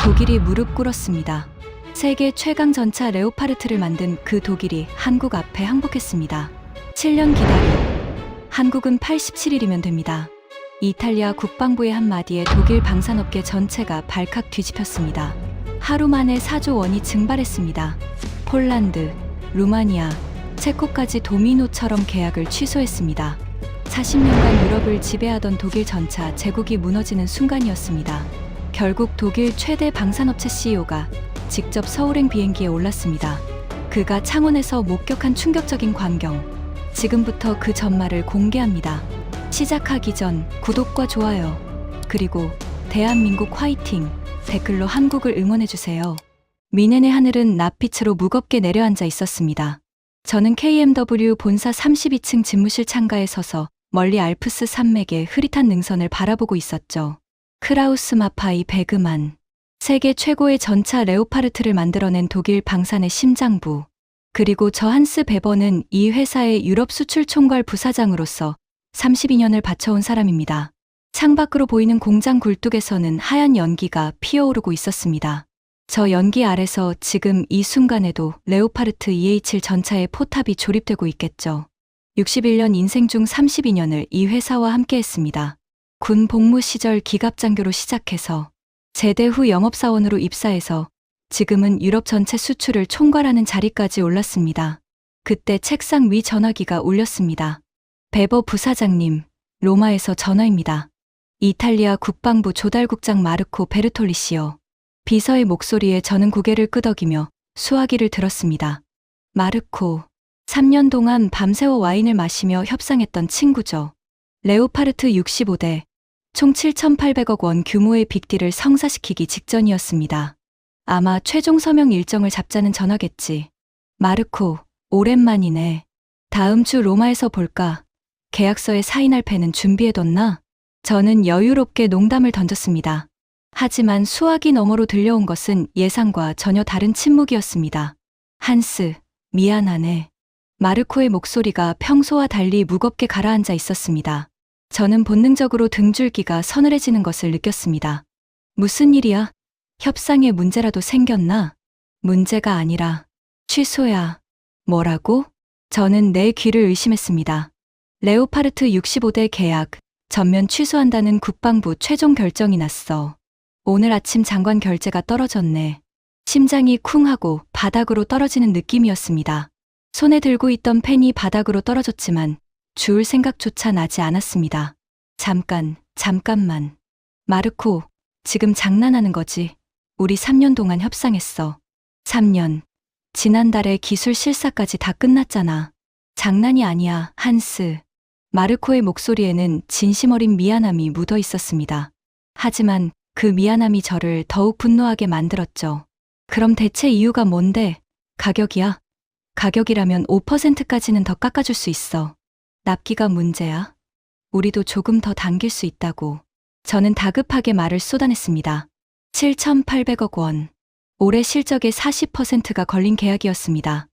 독일이 무릎 꿇었습니다. 세계 최강 전차 레오파르트를 만든 그 독일이 한국 앞에 항복했습니다. 7년 기다려. 한국은 87일이면 됩니다. 이탈리아 국방부의 한마디에 독일 방산업계 전체가 발칵 뒤집혔습니다. 하루 만에 4조 원이 증발했습니다. 폴란드, 루마니아, 체코까지 도미노처럼 계약을 취소했습니다. 40년간 유럽을 지배하던 독일 전차 제국이 무너지는 순간이었습니다. 결국 독일 최대 방산업체 CEO가 직접 서울행 비행기에 올랐습니다. 그가 창원에서 목격한 충격적인 광경. 지금부터 그 전말을 공개합니다. 시작하기 전 구독과 좋아요, 그리고 대한민국 화이팅 댓글로 한국을 응원해주세요. 미넨의 하늘은 낯빛으로 무겁게 내려앉아 있었습니다. 저는 KMW 본사 32층 집무실 창가에 서서 멀리 알프스 산맥의 흐릿한 능선을 바라보고 있었죠. 크라우스 마파이 베그만, 세계 최고의 전차 레오파르트를 만들어낸 독일 방산의 심장부, 그리고 저 한스 베버는 이 회사의 유럽 수출 총괄 부사장으로서 32년을 바쳐온 사람입니다. 창밖으로 보이는 공장 굴뚝에서는 하얀 연기가 피어오르고 있었습니다. 저 연기 아래서 지금 이 순간에도 레오파르트 EH7 전차의 포탑이 조립되고 있겠죠. 61년 인생 중 32년을 이 회사와 함께 했습니다. 군 복무 시절 기갑장교로 시작해서 제대 후 영업사원으로 입사해서 지금은 유럽 전체 수출을 총괄하는 자리까지 올랐습니다. 그때 책상 위 전화기가 울렸습니다. 베버 부사장님, 로마에서 전화입니다. 이탈리아 국방부 조달국장 마르코 베르톨리시요. 비서의 목소리에 저는 고개를 끄덕이며 수화기를 들었습니다. 마르코, 3년 동안 밤새워 와인을 마시며 협상했던 친구죠. 레오파르트 65대, 총 7,800억 원 규모의 빅딜을 성사시키기 직전이었습니다. 아마 최종 서명 일정을 잡자는 전화겠지. 마르코, 오랜만이네. 다음 주 로마에서 볼까? 계약서에 사인할 펜은 준비해뒀나? 저는 여유롭게 농담을 던졌습니다. 하지만 수화기 너머로 들려온 것은 예상과 전혀 다른 침묵이었습니다. 한스, 미안하네. 마르코의 목소리가 평소와 달리 무겁게 가라앉아 있었습니다. 저는 본능적으로 등줄기가 서늘해지는 것을 느꼈습니다. 무슨 일이야? 협상에 문제라도 생겼나? 문제가 아니라 취소야. 뭐라고? 저는 내 귀를 의심했습니다. 레오파르트 65대 계약 전면 취소한다는 국방부 최종 결정이 났어. 오늘 아침 장관 결재가 떨어졌네. 심장이 쿵 하고 바닥으로 떨어지는 느낌이었습니다. 손에 들고 있던 펜이 바닥으로 떨어졌지만 주울 생각조차 나지 않았습니다. 잠깐만. 마르코, 지금 장난하는 거지? 우리 3년 동안 협상했어. 3년. 지난달에 기술 실사까지 다 끝났잖아. 장난이 아니야, 한스. 마르코의 목소리에는 진심 어린 미안함이 묻어 있었습니다. 하지만 그 미안함이 저를 더욱 분노하게 만들었죠. 그럼 대체 이유가 뭔데? 가격이야? 가격이라면 5%까지는 더 깎아줄 수 있어. 납기가 문제야? 우리도 조금 더 당길 수 있다고. 저는 다급하게 말을 쏟아냈습니다. 7,800억 원. 올해 실적의 40%가 걸린 계약이었습니다.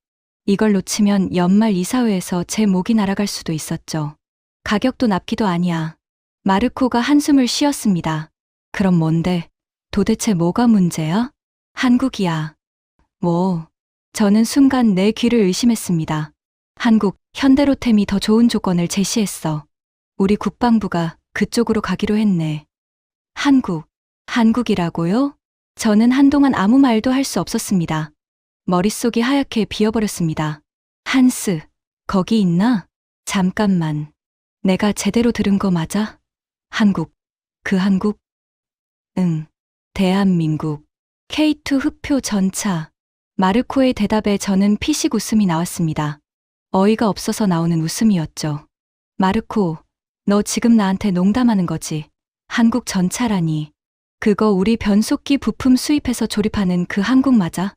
이걸 놓치면 연말 이사회에서 제 목이 날아갈 수도 있었죠. 가격도 납기도 아니야. 마르코가 한숨을 쉬었습니다. 그럼 뭔데? 도대체 뭐가 문제야? 한국이야. 뭐? 저는 순간 내 귀를 의심했습니다. 한국, 현대로템이 더 좋은 조건을 제시했어. 우리 국방부가 그쪽으로 가기로 했네. 한국이라고요? 저는 한동안 아무 말도 할 수 없었습니다. 머릿속이 하얗게 비어버렸습니다. 한스, 거기 있나? 잠깐만. 내가 제대로 들은 거 맞아? 한국, 그 한국? 응, 대한민국. K2 흑표 전차. 마르코의 대답에 저는 피식 웃음이 나왔습니다. 어이가 없어서 나오는 웃음이었죠. 마르코, 너 지금 나한테 농담하는 거지? 한국 전차라니. 그거 우리 변속기 부품 수입해서 조립하는 그 한국 맞아?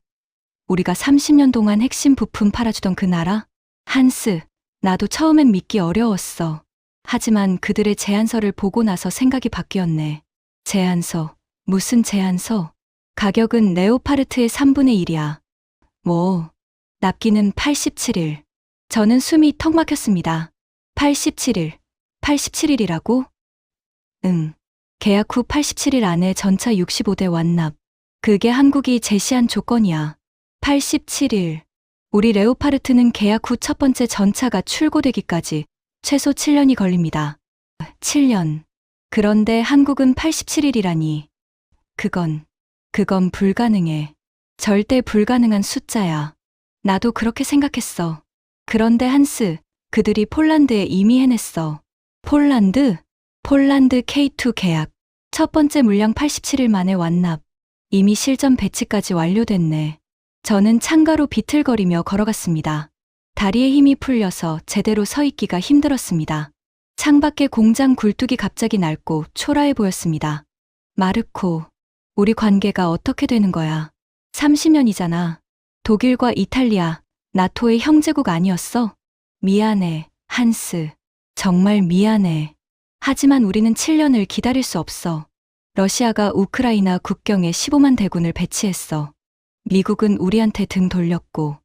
우리가 30년 동안 핵심 부품 팔아주던 그 나라? 한스, 나도 처음엔 믿기 어려웠어. 하지만 그들의 제안서를 보고 나서 생각이 바뀌었네. 제안서? 무슨 제안서? 가격은 레오파르트의 3분의 1이야. 뭐? 납기는 87일. 저는 숨이 턱 막혔습니다. 87일. 87일이라고? 응. 계약 후 87일 안에 전차 65대 완납. 그게 한국이 제시한 조건이야. 87일. 우리 레오파르트는 계약 후 첫 번째 전차가 출고되기까지 최소 7년이 걸립니다. 7년. 그런데 한국은 87일이라니. 그건 불가능해. 절대 불가능한 숫자야. 나도 그렇게 생각했어. 그런데 한스, 그들이 폴란드에 이미 해냈어. 폴란드 K2 계약. 첫 번째 물량 87일 만에 완납. 이미 실전 배치까지 완료됐네. 저는 창가로 비틀거리며 걸어갔습니다. 다리에 힘이 풀려서 제대로 서 있기가 힘들었습니다. 창밖에 공장 굴뚝이 갑자기 낡고 초라해 보였습니다. 마르코, 우리 관계가 어떻게 되는 거야? 30년이잖아. 독일과 이탈리아, 나토의 형제국 아니었어? 미안해, 한스. 정말 미안해. 하지만 우리는 7년을 기다릴 수 없어. 러시아가 우크라이나 국경에 15만 대군을 배치했어. 미국은 우리한테 등 돌렸고,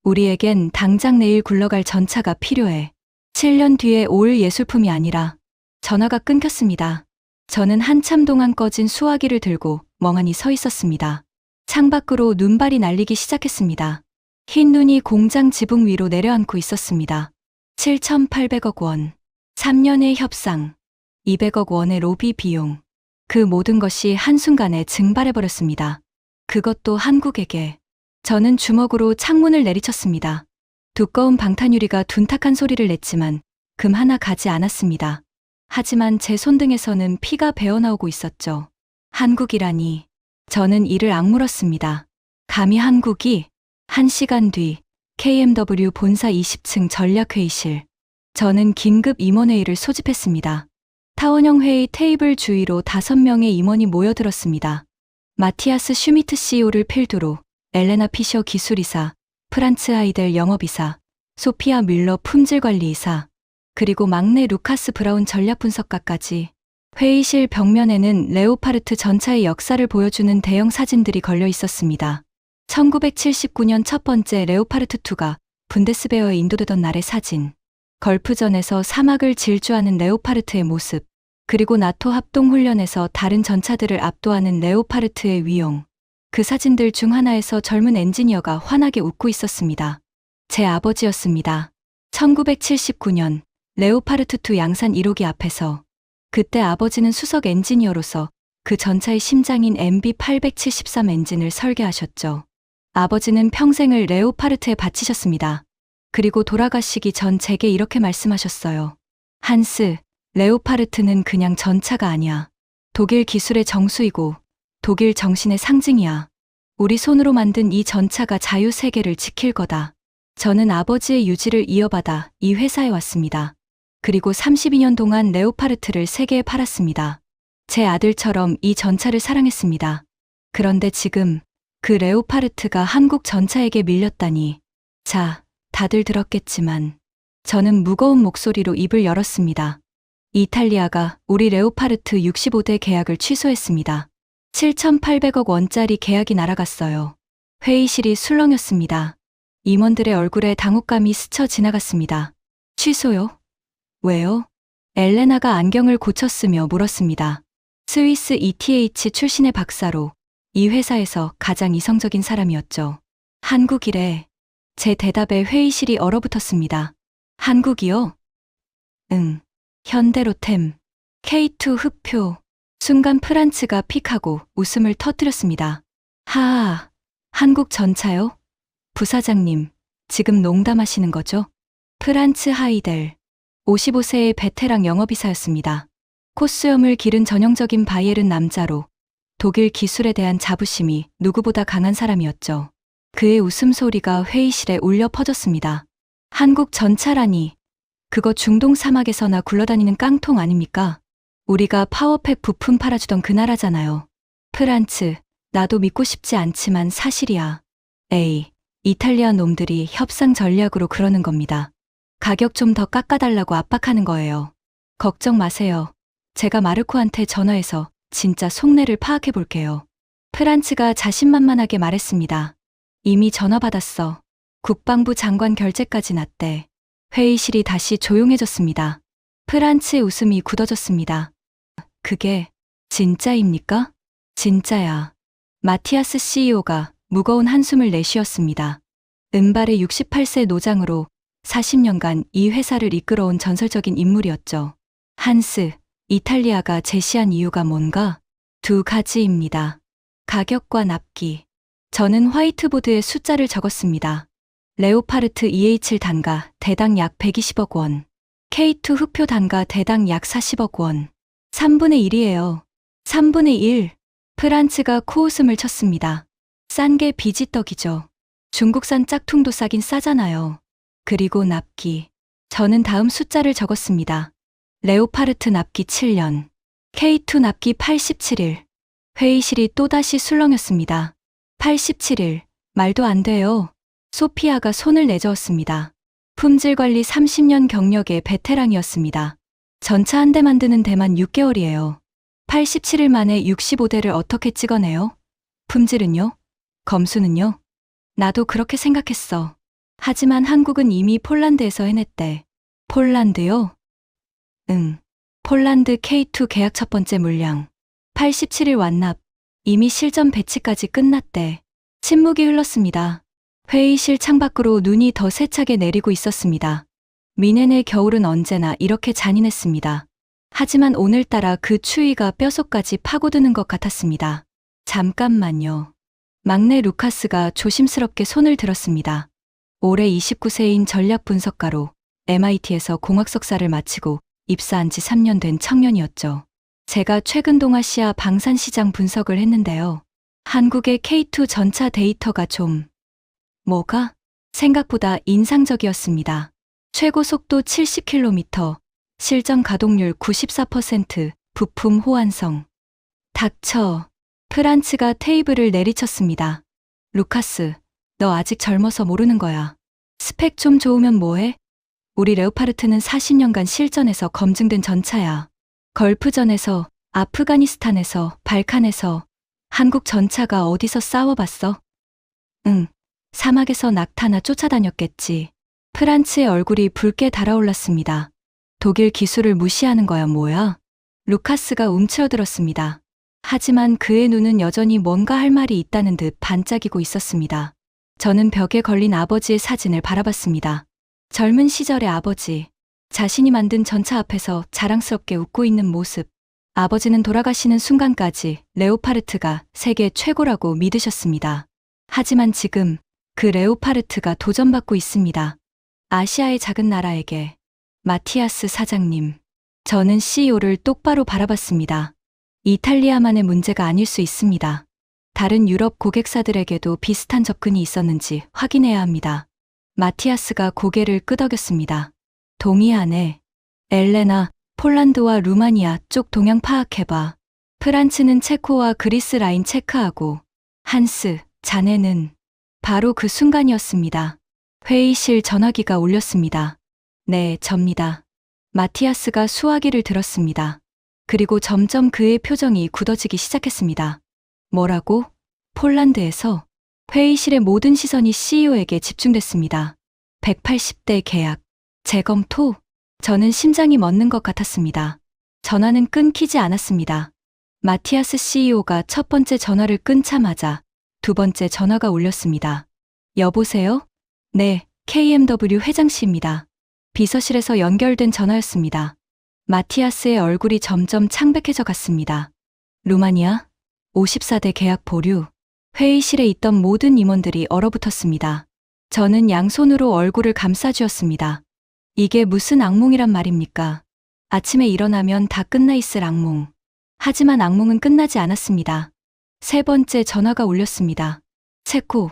우리에겐 당장 내일 굴러갈 전차가 필요해. 7년 뒤에 올 예술품이 아니라. 전화가 끊겼습니다. 저는 한참 동안 꺼진 수화기를 들고 멍하니 서 있었습니다. 창밖으로 눈발이 날리기 시작했습니다. 흰 눈이 공장 지붕 위로 내려앉고 있었습니다. 7,800억 원. 3년의 협상. 200억 원의 로비 비용. 그 모든 것이 한순간에 증발해버렸습니다. 그것도 한국에게. 저는 주먹으로 창문을 내리쳤습니다. 두꺼운 방탄유리가 둔탁한 소리를 냈지만 금 하나 가지 않았습니다. 하지만 제 손등에서는 피가 배어나오고 있었죠. 한국이라니. 저는 이를 악물었습니다. 감히 한국이? 1시간 뒤 KMW 본사 20층 전략회의실. 저는 긴급 임원회의를 소집했습니다. 타원형 회의 테이블 주위로 5명의 임원이 모여들었습니다. 마티아스 슈미트 CEO를 필두로 엘레나 피셔 기술이사, 프란츠 하이델 영업이사, 소피아 뮬러 품질관리이사, 그리고 막내 루카스 브라운 전략분석가까지. 회의실 벽면에는 레오파르트 전차의 역사를 보여주는 대형 사진들이 걸려 있었습니다. 1979년 첫 번째 레오파르트2가 분데스베어에 인도되던 날의 사진. 걸프전에서 사막을 질주하는 레오파르트의 모습. 그리고 나토 합동훈련에서 다른 전차들을 압도하는 레오파르트의 위용. 그 사진들 중 하나에서 젊은 엔지니어가 환하게 웃고 있었습니다. 제 아버지였습니다. 1979년 레오파르트2 양산 1호기 앞에서. 그때 아버지는 수석 엔지니어로서 그 전차의 심장인 MB873 엔진을 설계하셨죠. 아버지는 평생을 레오파르트에 바치셨습니다. 그리고 돌아가시기 전 제게 이렇게 말씀하셨어요. 한스, 레오파르트는 그냥 전차가 아니야. 독일 기술의 정수이고 독일 정신의 상징이야. 우리 손으로 만든 이 전차가 자유 세계를 지킬 거다. 저는 아버지의 유지를 이어받아 이 회사에 왔습니다. 그리고 32년 동안 레오파르트를 세계에 팔았습니다. 제 아들처럼 이 전차를 사랑했습니다. 그런데 지금 그 레오파르트가 한국 전차에게 밀렸다니. 자, 다들 들었겠지만 저는 무거운 목소리로 입을 열었습니다. 이탈리아가 우리 레오파르트 65대 계약을 취소했습니다. 7,800억 원짜리 계약이 날아갔어요. 회의실이 술렁였습니다. 임원들의 얼굴에 당혹감이 스쳐 지나갔습니다. 취소요? 왜요? 엘레나가 안경을 고쳤으며 물었습니다. 스위스 ETH 출신의 박사로 이 회사에서 가장 이성적인 사람이었죠. 한국이래. 제 대답에 회의실이 얼어붙었습니다. 한국이요? 응. 현대로템. K2 흡표. 순간 프란츠가 픽하고 웃음을 터뜨렸습니다. 하하, 한국 전차요? 부사장님, 지금 농담하시는 거죠? 프란츠 하이델. 55세의 베테랑 영업이사였습니다. 콧수염을 기른 전형적인 바이에른 남자로 독일 기술에 대한 자부심이 누구보다 강한 사람이었죠. 그의 웃음소리가 회의실에 울려 퍼졌습니다. 한국 전차라니, 그거 중동 사막에서나 굴러다니는 깡통 아닙니까? 우리가 파워팩 부품 팔아주던 그 나라잖아요. 프란츠, 나도 믿고 싶지 않지만 사실이야. 에이, 이탈리아 놈들이 협상 전략으로 그러는 겁니다. 가격 좀 더 깎아달라고 압박하는 거예요. 걱정 마세요. 제가 마르코한테 전화해서 진짜 속내를 파악해 볼게요. 프란츠가 자신만만하게 말했습니다. 이미 전화 받았어. 국방부 장관 결재까지 났대. 회의실이 다시 조용해졌습니다. 프란츠의 웃음이 굳어졌습니다. 그게 진짜입니까? 진짜야. 마티아스 CEO가 무거운 한숨을 내쉬었습니다. 은발의 68세 노장으로 40년간 이 회사를 이끌어온 전설적인 인물이었죠. 한스, 이탈리아가 제시한 이유가 뭔가? 두 가지입니다. 가격과 납기. 저는 화이트보드에 숫자를 적었습니다. 레오파르트 EH1 단가 대당 약 120억 원. K2 흑표 단가 대당 약 40억 원. 3분의 1이에요. 3분의 1. 프란츠가 코웃음을 쳤습니다. 싼 게 비지떡이죠. 중국산 짝퉁도 싸긴 싸잖아요. 그리고 납기. 저는 다음 숫자를 적었습니다. 레오파르트 납기 7년. K2 납기 87일. 회의실이 또다시 술렁였습니다. 87일. 말도 안 돼요. 소피아가 손을 내저었습니다. 품질 관리 30년 경력의 베테랑이었습니다. 전차 한 대 만드는 데만 6개월이에요. 87일 만에 65대를 어떻게 찍어내요? 품질은요? 검수는요? 나도 그렇게 생각했어. 하지만 한국은 이미 폴란드에서 해냈대. 폴란드요? 응. 폴란드 K2 계약 첫 번째 물량. 87일 완납. 이미 실전 배치까지 끝났대. 침묵이 흘렀습니다. 회의실 창밖으로 눈이 더 세차게 내리고 있었습니다. 미네네 겨울은 언제나 이렇게 잔인했습니다. 하지만 오늘따라 그 추위가 뼛속까지 파고드는 것 같았습니다. 잠깐만요. 막내 루카스가 조심스럽게 손을 들었습니다. 올해 29세인 전략 분석가로 MIT에서 공학 석사를 마치고 입사한 지 3년 된 청년이었죠. 제가 최근 동아시아 방산시장 분석을 했는데요. 한국의 K2 전차 데이터가 좀 뭐가? 생각보다 인상적이었습니다. 최고 속도 70km, 실전 가동률 94%, 부품 호환성. 닥쳐. 프란츠가 테이블을 내리쳤습니다. 루카스, 너 아직 젊어서 모르는 거야. 스펙 좀 좋으면 뭐해? 우리 레오파르트는 40년간 실전에서 검증된 전차야. 걸프전에서, 아프가니스탄에서, 발칸에서 한국 전차가 어디서 싸워봤어? 응. 사막에서 낙타나 쫓아다녔겠지. 프란츠의 얼굴이 붉게 달아올랐습니다. 독일 기술을 무시하는 거야 뭐야? 루카스가 움츠러들었습니다. 하지만 그의 눈은 여전히 뭔가 할 말이 있다는 듯 반짝이고 있었습니다. 저는 벽에 걸린 아버지의 사진을 바라봤습니다. 젊은 시절의 아버지, 자신이 만든 전차 앞에서 자랑스럽게 웃고 있는 모습. 아버지는 돌아가시는 순간까지 레오파르트가 세계 최고라고 믿으셨습니다. 하지만 지금 그 레오파르트가 도전받고 있습니다. 아시아의 작은 나라에게. 마티아스 사장님. 저는 CEO를 똑바로 바라봤습니다. 이탈리아만의 문제가 아닐 수 있습니다. 다른 유럽 고객사들에게도 비슷한 접근이 있었는지 확인해야 합니다. 마티아스가 고개를 끄덕였습니다. 동의하네. 엘레나, 폴란드와 루마니아 쪽 동향 파악해봐. 프란츠는 체코와 그리스 라인 체크하고. 한스, 자네는. 바로 그 순간이었습니다. 회의실 전화기가 울렸습니다. 네, 접니다. 마티아스가 수화기를 들었습니다. 그리고 점점 그의 표정이 굳어지기 시작했습니다. 뭐라고? 폴란드에서? 회의실의 모든 시선이 CEO에게 집중됐습니다. 180대 계약. 재검토? 저는 심장이 멎는 것 같았습니다. 전화는 끊기지 않았습니다. 마티아스 CEO가 첫 번째 전화를 끊자마자 두 번째 전화가 울렸습니다. 여보세요? 네, KMW 회장 씨입니다. 비서실에서 연결된 전화였습니다. 마티아스의 얼굴이 점점 창백해져 갔습니다. 루마니아? 54대 계약 보류. 회의실에 있던 모든 임원들이 얼어붙었습니다. 저는 양손으로 얼굴을 감싸쥐었습니다. 이게 무슨 악몽이란 말입니까? 아침에 일어나면 다 끝나 있을 악몽. 하지만 악몽은 끝나지 않았습니다. 세 번째 전화가 울렸습니다. 체코,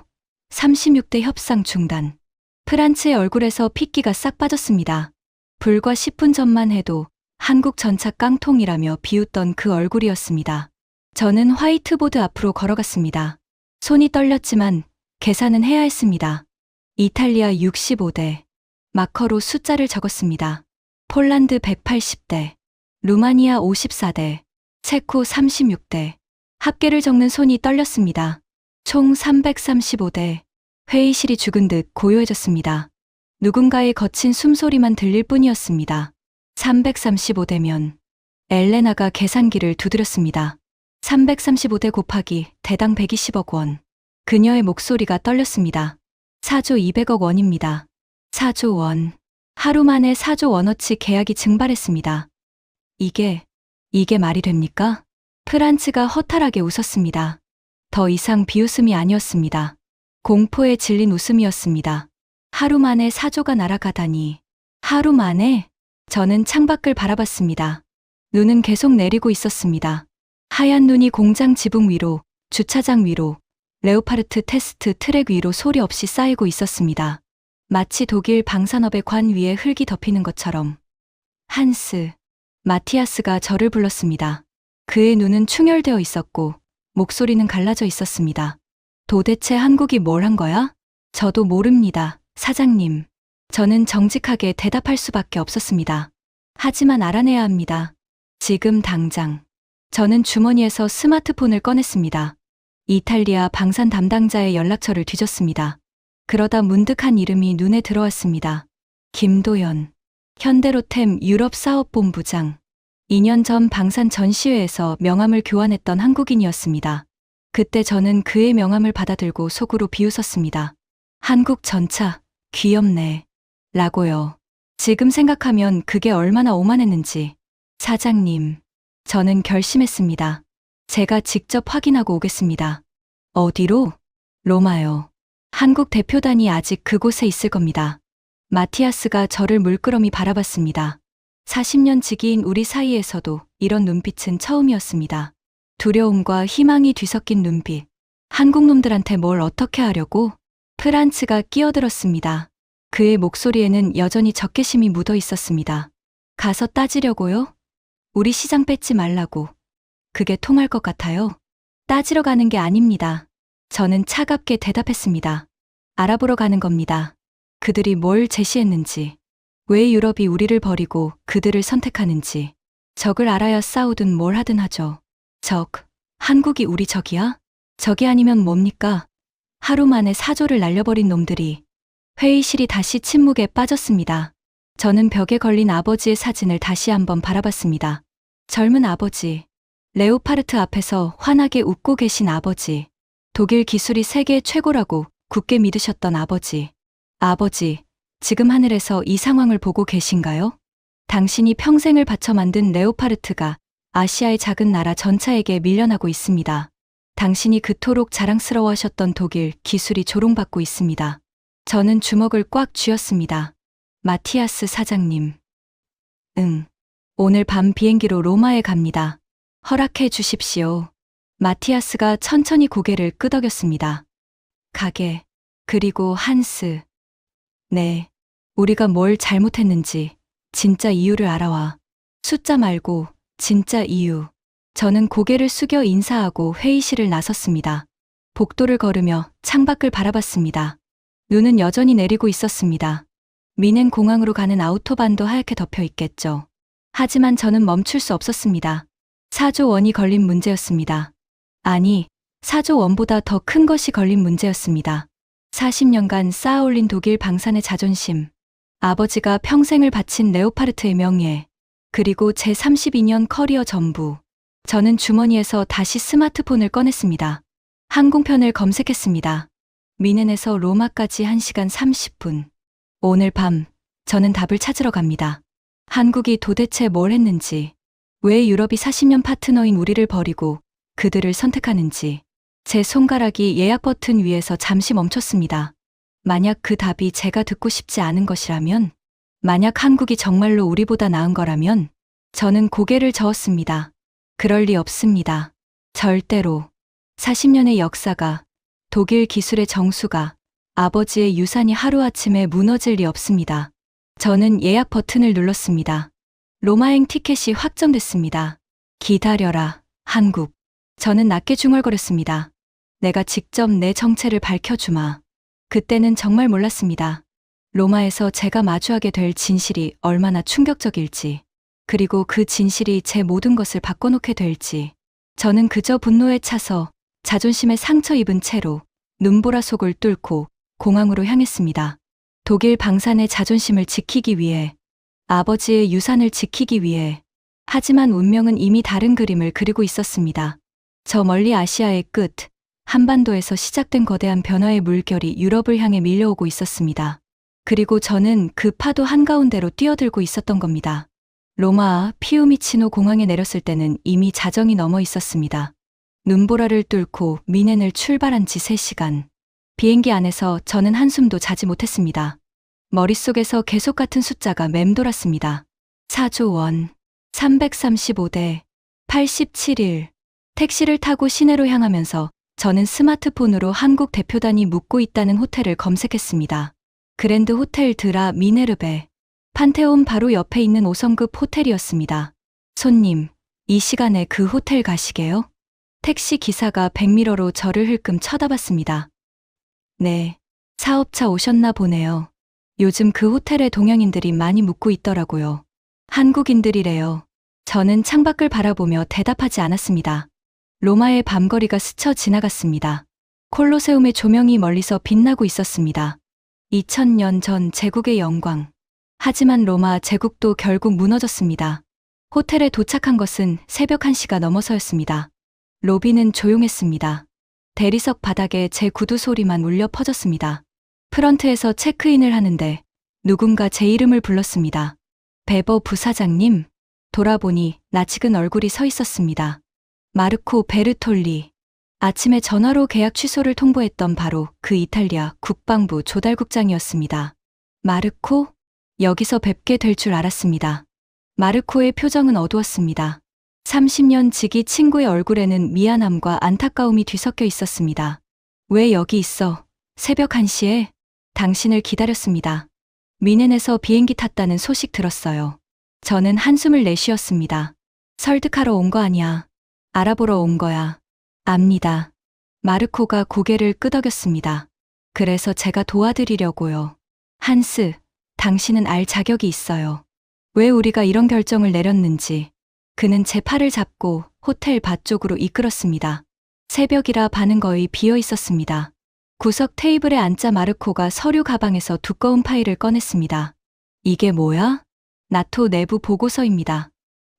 36대 협상 중단. 프란츠의 얼굴에서 핏기가 싹 빠졌습니다. 불과 10분 전만 해도 한국 전차 깡통이라며 비웃던 그 얼굴이었습니다. 저는 화이트보드 앞으로 걸어갔습니다. 손이 떨렸지만 계산은 해야 했습니다. 이탈리아 65대. 마커로 숫자를 적었습니다. 폴란드 180대. 루마니아 54대. 체코 36대. 합계를 적는 손이 떨렸습니다. 총 335대. 회의실이 죽은 듯 고요해졌습니다. 누군가의 거친 숨소리만 들릴 뿐이었습니다. 335대면 엘레나가 계산기를 두드렸습니다. 335대 곱하기 대당 120억 원. 그녀의 목소리가 떨렸습니다. 4조 200억 원입니다. 4조 원. 하루 만에 4조 원어치 계약이 증발했습니다. 이게 말이 됩니까? 프란츠가 허탈하게 웃었습니다. 더 이상 비웃음이 아니었습니다. 공포에 질린 웃음이었습니다. 하루 만에 4조가 날아가다니. 하루 만에? 저는 창밖을 바라봤습니다. 눈은 계속 내리고 있었습니다. 하얀 눈이 공장 지붕 위로, 주차장 위로, 레오파르트 테스트 트랙 위로 소리 없이 쌓이고 있었습니다. 마치 독일 방산업의 관 위에 흙이 덮이는 것처럼. 한스, 마티아스가 저를 불렀습니다. 그의 눈은 충혈되어 있었고 목소리는 갈라져 있었습니다. 도대체 한국이 뭘 한 거야? 저도 모릅니다, 사장님. 저는 정직하게 대답할 수밖에 없었습니다. 하지만 알아내야 합니다. 지금 당장. 저는 주머니에서 스마트폰을 꺼냈습니다. 이탈리아 방산 담당자의 연락처를 뒤졌습니다. 그러다 문득 한 이름이 눈에 들어왔습니다. 김도연. 현대로템 유럽 사업본부장. 2년 전 방산 전시회에서 명함을 교환했던 한국인이었습니다. 그때 저는 그의 명함을 받아들고 속으로 비웃었습니다. 한국 전차, 귀엽네. 라고요. 지금 생각하면 그게 얼마나 오만했는지. 사장님, 저는 결심했습니다. 제가 직접 확인하고 오겠습니다. 어디로? 로마요. 한국 대표단이 아직 그곳에 있을 겁니다. 마티아스가 저를 물끄러미 바라봤습니다. 40년 지기인 우리 사이에서도 이런 눈빛은 처음이었습니다. 두려움과 희망이 뒤섞인 눈빛. 한국 놈들한테 뭘 어떻게 하려고? 프란츠가 끼어들었습니다. 그의 목소리에는 여전히 적개심이 묻어 있었습니다. 가서 따지려고요? 우리 시장 뺏지 말라고. 그게 통할 것 같아요? 따지러 가는 게 아닙니다. 저는 차갑게 대답했습니다. 알아보러 가는 겁니다. 그들이 뭘 제시했는지, 왜 유럽이 우리를 버리고 그들을 선택하는지. 적을 알아야 싸우든 뭘 하든 하죠. 적, 한국이 우리 적이야? 적이 아니면 뭡니까? 하루 만에 4조를 날려버린 놈들이. 회의실이 다시 침묵에 빠졌습니다. 저는 벽에 걸린 아버지의 사진을 다시 한번 바라봤습니다. 젊은 아버지, 레오파르트 앞에서 환하게 웃고 계신 아버지, 독일 기술이 세계 최고라고 굳게 믿으셨던 아버지. 아버지, 지금 하늘에서 이 상황을 보고 계신가요? 당신이 평생을 바쳐 만든 레오파르트가 아시아의 작은 나라 전차에게 밀려나고 있습니다. 당신이 그토록 자랑스러워하셨던 독일 기술이 조롱받고 있습니다. 저는 주먹을 꽉 쥐었습니다. 마티아스 사장님. 응. 오늘 밤 비행기로 로마에 갑니다. 허락해 주십시오. 마티아스가 천천히 고개를 끄덕였습니다. 가게. 그리고 한스. 네. 우리가 뭘 잘못했는지 진짜 이유를 알아와. 숫자 말고 진짜 이유. 저는 고개를 숙여 인사하고 회의실을 나섰습니다. 복도를 걸으며 창밖을 바라봤습니다. 눈은 여전히 내리고 있었습니다. 미넨 공항으로 가는 아우토반도 하얗게 덮여 있겠죠. 하지만 저는 멈출 수 없었습니다. 4조 원이 걸린 문제였습니다. 아니, 4조 원보다 더 큰 것이 걸린 문제였습니다. 40년간 쌓아올린 독일 방산의 자존심, 아버지가 평생을 바친 레오파르트의 명예, 그리고 제 32년 커리어 전부. 저는 주머니에서 다시 스마트폰을 꺼냈습니다. 항공편을 검색했습니다. 미넨에서 로마까지 1시간 30분. 오늘 밤, 저는 답을 찾으러 갑니다. 한국이 도대체 뭘 했는지, 왜 유럽이 40년 파트너인 우리를 버리고 그들을 선택하는지. 제 손가락이 예약 버튼 위에서 잠시 멈췄습니다. 만약 그 답이 제가 듣고 싶지 않은 것이라면, 만약 한국이 정말로 우리보다 나은 거라면, 저는 고개를 저었습니다. 그럴 리 없습니다. 절대로. 40년의 역사가, 독일 기술의 정수가, 아버지의 유산이 하루아침에 무너질 리 없습니다. 저는 예약 버튼을 눌렀습니다. 로마행 티켓이 확정됐습니다. 기다려라, 한국. 저는 낮게 중얼거렸습니다. 내가 직접 내 정체를 밝혀주마. 그때는 정말 몰랐습니다. 로마에서 제가 마주하게 될 진실이 얼마나 충격적일지, 그리고 그 진실이 제 모든 것을 바꿔놓게 될지. 저는 그저 분노에 차서 자존심에 상처 입은 채로 눈보라 속을 뚫고 공항으로 향했습니다. 독일 방산의 자존심을 지키기 위해, 아버지의 유산을 지키기 위해. 하지만 운명은 이미 다른 그림을 그리고 있었습니다. 저 멀리 아시아의 끝, 한반도에서 시작된 거대한 변화의 물결이 유럽을 향해 밀려오고 있었습니다. 그리고 저는 그 파도 한가운데로 뛰어들고 있었던 겁니다. 로마 피우미치노 공항에 내렸을 때는 이미 자정이 넘어 있었습니다. 눈보라를 뚫고 미넨을 출발한 지 3시간. 비행기 안에서 저는 한숨도 자지 못했습니다. 머릿속에서 계속 같은 숫자가 맴돌았습니다. 4조 원, 335대, 87일. 택시를 타고 시내로 향하면서 저는 스마트폰으로 한국 대표단이 묵고 있다는 호텔을 검색했습니다. 그랜드 호텔 드라 미네르베. 판테온 바로 옆에 있는 5성급 호텔이었습니다. 손님, 이 시간에 그 호텔 가시게요? 택시 기사가 백미러로 저를 흘끔 쳐다봤습니다. 네, 사업차 오셨나 보네요. 요즘 그 호텔에 동양인들이 많이 묵고 있더라고요. 한국인들이래요. 저는 창밖을 바라보며 대답하지 않았습니다. 로마의 밤거리가 스쳐 지나갔습니다. 콜로세움의 조명이 멀리서 빛나고 있었습니다. 2000년 전 제국의 영광. 하지만 로마 제국도 결국 무너졌습니다. 호텔에 도착한 것은 새벽 1시가 넘어서였습니다. 로비는 조용했습니다. 대리석 바닥에 제 구두 소리만 울려 퍼졌습니다. 프런트에서 체크인을 하는데 누군가 제 이름을 불렀습니다. 베버 부사장님. 돌아보니 낯익은 얼굴이 서 있었습니다. 마르코 베르톨리. 아침에 전화로 계약 취소를 통보했던 바로 그 이탈리아 국방부 조달국장이었습니다. 마르코? 여기서 뵙게 될 줄 알았습니다. 마르코의 표정은 어두웠습니다. 30년 지기 친구의 얼굴에는 미안함과 안타까움이 뒤섞여 있었습니다. 왜 여기 있어? 새벽 1시에? 당신을 기다렸습니다. 미넨에서 비행기 탔다는 소식 들었어요. 저는 한숨을 내쉬었습니다. 설득하러 온 거 아니야. 알아보러 온 거야. 압니다. 마르코가 고개를 끄덕였습니다. 그래서 제가 도와드리려고요. 한스, 당신은 알 자격이 있어요. 왜 우리가 이런 결정을 내렸는지. 그는 제 팔을 잡고 호텔 밭 쪽으로 이끌었습니다. 새벽이라 반은 거의 비어 있었습니다. 구석 테이블에 앉자 마르코가 서류 가방에서 두꺼운 파일을 꺼냈습니다. 이게 뭐야? 나토 내부 보고서입니다.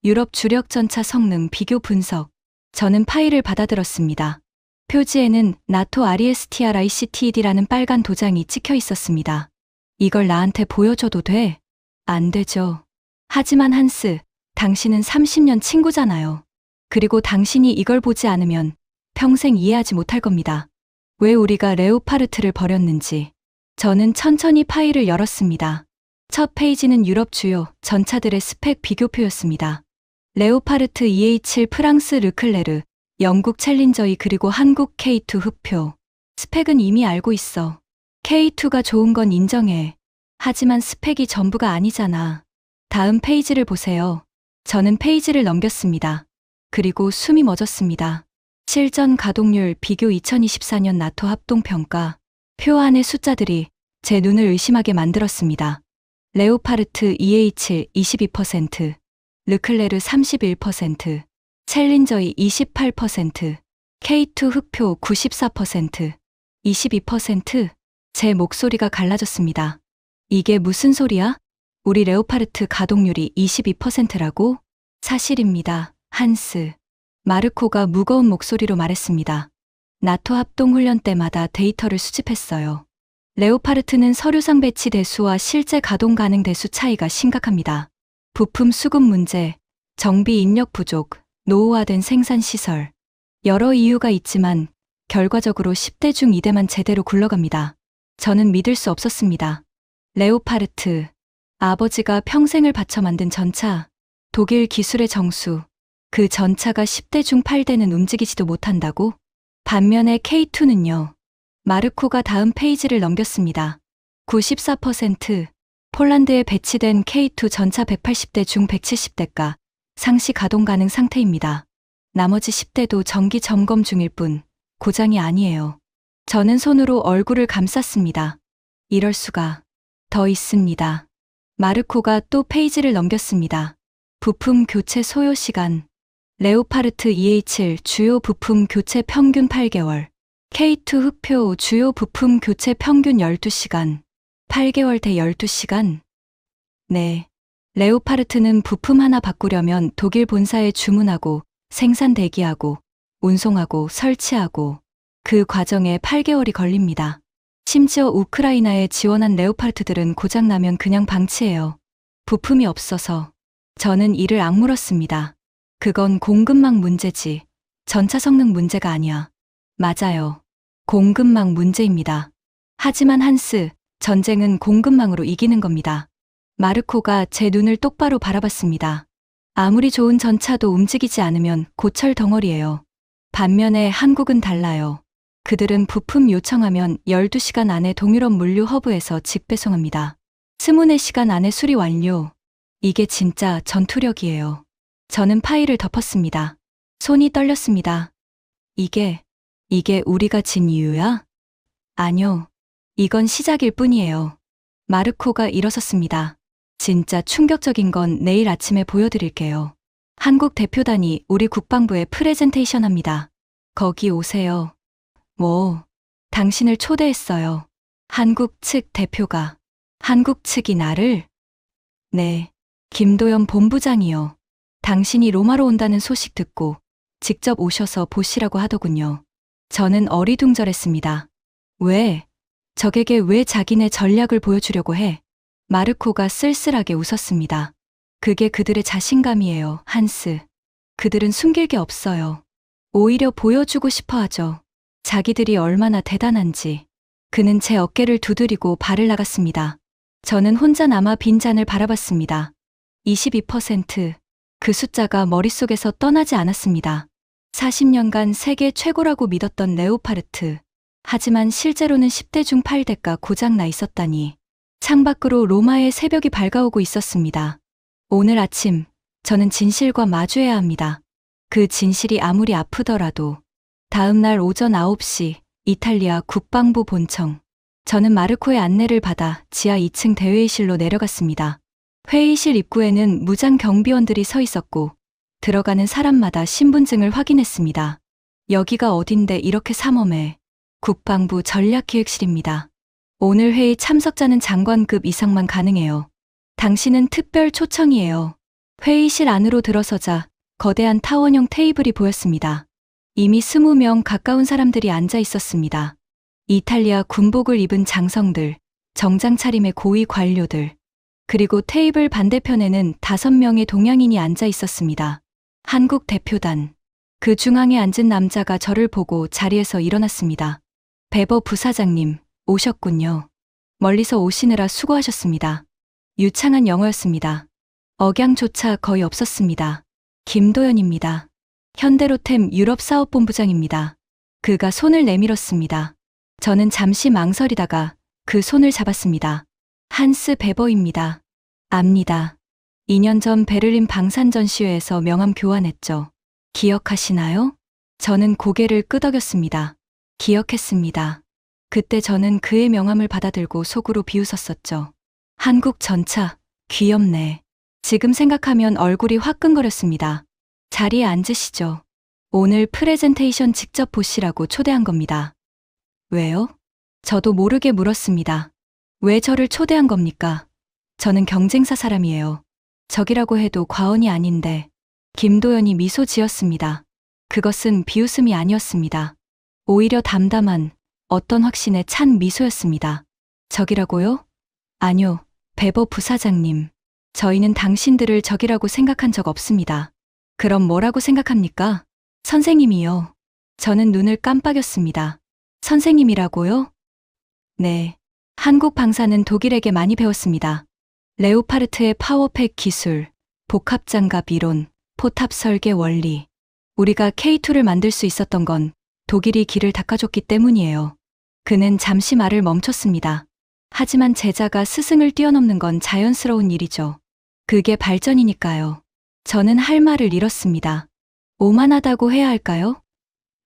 유럽 주력 전차 성능 비교 분석. 저는 파일을 받아들었습니다. 표지에는 나토 RESTR ICTED라는 빨간 도장이 찍혀 있었습니다. 이걸 나한테 보여줘도 돼? 안 되죠. 하지만 한스, 당신은 30년 친구잖아요. 그리고 당신이 이걸 보지 않으면 평생 이해하지 못할 겁니다. 왜 우리가 레오파르트를 버렸는지. 저는 천천히 파일을 열었습니다. 첫 페이지는 유럽 주요 전차들의 스펙 비교표였습니다. 레오파르트 EH7 프랑스 르클레르, 영국 챌린저이 그리고 한국 K2 흑표. 스펙은 이미 알고 있어. K2가 좋은 건 인정해. 하지만 스펙이 전부가 아니잖아. 다음 페이지를 보세요. 저는 페이지를 넘겼습니다. 그리고 숨이 멎었습니다. 실전 가동률 비교 2024년 나토 합동평가. 표 안의 숫자들이 제 눈을 의심하게 만들었습니다. 레오파르트 EH 22%, 르클레르 31%, 챌린저이 28%, K2 흑표 94%, 22%. 제 목소리가 갈라졌습니다. 이게 무슨 소리야? 우리 레오파르트 가동률이 22%라고? 사실입니다, 한스. 마르코가 무거운 목소리로 말했습니다. 나토 합동훈련 때마다 데이터를 수집했어요. 레오파르트는 서류상 배치 대수와 실제 가동 가능 대수 차이가 심각합니다. 부품 수급 문제, 정비 인력 부족, 노후화된 생산시설. 여러 이유가 있지만 결과적으로 10대 중 2대만 제대로 굴러갑니다. 저는 믿을 수 없었습니다. 레오파르트. 아버지가 평생을 바쳐 만든 전차. 독일 기술의 정수. 그 전차가 10대 중 8대는 움직이지도 못한다고? 반면에 K2는요. 마르코가 다음 페이지를 넘겼습니다. 94%. 폴란드에 배치된 K2 전차 180대 중 170대가 상시 가동 가능 상태입니다. 나머지 10대도 정기 점검 중일 뿐 고장이 아니에요. 저는 손으로 얼굴을 감쌌습니다. 이럴 수가. 더 있습니다. 마르코가 또 페이지를 넘겼습니다. 부품 교체 소요 시간. 레오파르트 EH7 주요 부품 교체 평균 8개월. K2 흑표 주요 부품 교체 평균 12시간. 8개월 대 12시간? 네. 레오파르트는 부품 하나 바꾸려면 독일 본사에 주문하고 생산 대기하고 운송하고 설치하고 그 과정에 8개월이 걸립니다. 심지어 우크라이나에 지원한 레오파르트들은 고장나면 그냥 방치해요. 부품이 없어서 저는 이를 악물었습니다. 그건 공급망 문제지. 전차 성능 문제가 아니야. 맞아요. 공급망 문제입니다. 하지만 한스, 전쟁은 공급망으로 이기는 겁니다. 마르코가 제 눈을 똑바로 바라봤습니다. 아무리 좋은 전차도 움직이지 않으면 고철 덩어리예요. 반면에 한국은 달라요. 그들은 부품 요청하면 12시간 안에 동유럽 물류 허브에서 직배송합니다. 24시간 안에 수리 완료. 이게 진짜 전투력이에요. 저는 파일을 덮었습니다. 손이 떨렸습니다. 이게 우리가 진 이유야? 아니요. 이건 시작일 뿐이에요. 마르코가 일어섰습니다. 진짜 충격적인 건 내일 아침에 보여드릴게요. 한국 대표단이 우리 국방부에 프레젠테이션 합니다. 거기 오세요. 뭐, 당신을 초대했어요. 한국 측 대표가. 한국 측이 나를? 네, 김도연 본부장이요. 당신이 로마로 온다는 소식 듣고 직접 오셔서 보시라고 하더군요. 저는 어리둥절했습니다. 왜? 적에게 왜 자기네 전략을 보여주려고 해? 마르코가 쓸쓸하게 웃었습니다. 그게 그들의 자신감이에요, 한스. 그들은 숨길 게 없어요. 오히려 보여주고 싶어 하죠. 자기들이 얼마나 대단한지. 그는 제 어깨를 두드리고 발을 나갔습니다. 저는 혼자 남아 빈잔을 바라봤습니다. 22%. 그 숫자가 머릿속에서 떠나지 않았습니다. 40년간 세계 최고라고 믿었던 레오파르트. 하지만 실제로는 10대 중 8대가 고장나 있었다니. 창밖으로 로마의 새벽이 밝아오고 있었습니다. 오늘 아침, 저는 진실과 마주해야 합니다. 그 진실이 아무리 아프더라도. 다음 날 오전 9시, 이탈리아 국방부 본청. 저는 마르코의 안내를 받아 지하 2층 대회의실로 내려갔습니다. 회의실 입구에는 무장 경비원들이 서 있었고, 들어가는 사람마다 신분증을 확인했습니다. 여기가 어딘데 이렇게 삼엄해. 국방부 전략기획실입니다. 오늘 회의 참석자는 장관급 이상만 가능해요. 당신은 특별 초청이에요. 회의실 안으로 들어서자 거대한 타원형 테이블이 보였습니다. 이미 20명 가까운 사람들이 앉아 있었습니다. 이탈리아 군복을 입은 장성들, 정장 차림의 고위 관료들, 그리고 테이블 반대편에는 5명의 동양인이 앉아 있었습니다. 한국 대표단. 그 중앙에 앉은 남자가 저를 보고 자리에서 일어났습니다. 베버 부사장님, 오셨군요. 멀리서 오시느라 수고하셨습니다. 유창한 영어였습니다. 억양조차 거의 없었습니다. 김도연입니다. 현대로템 유럽사업본부장입니다. 그가 손을 내밀었습니다. 저는 잠시 망설이다가 그 손을 잡았습니다. 한스 베버입니다. 압니다. 2년 전 베를린 방산 전시회에서 명함 교환했죠. 기억하시나요? 저는 고개를 끄덕였습니다. 기억했습니다. 그때 저는 그의 명함을 받아들고 속으로 비웃었었죠. 한국 전차, 귀엽네. 지금 생각하면 얼굴이 화끈거렸습니다. 자리에 앉으시죠. 오늘 프레젠테이션 직접 보시라고 초대한 겁니다. 왜요? 저도 모르게 물었습니다. 왜 저를 초대한 겁니까? 저는 경쟁사 사람이에요. 적이라고 해도 과언이 아닌데. 김도연이 미소 지었습니다. 그것은 비웃음이 아니었습니다. 오히려 담담한 어떤 확신에 찬 미소였습니다. 적이라고요? 아니요, 베버 부사장님. 저희는 당신들을 적이라고 생각한 적 없습니다. 그럼 뭐라고 생각합니까? 선생님이요. 저는 눈을 깜빡였습니다. 선생님이라고요? 네. 한국 방사는 독일에게 많이 배웠습니다. 레오파르트의 파워팩 기술, 복합장갑 이론, 포탑 설계 원리. 우리가 K2를 만들 수 있었던 건 독일이 길을 닦아줬기 때문이에요. 그는 잠시 말을 멈췄습니다. 하지만 제자가 스승을 뛰어넘는 건 자연스러운 일이죠. 그게 발전이니까요. 저는 할 말을 잃었습니다. 오만하다고 해야 할까요?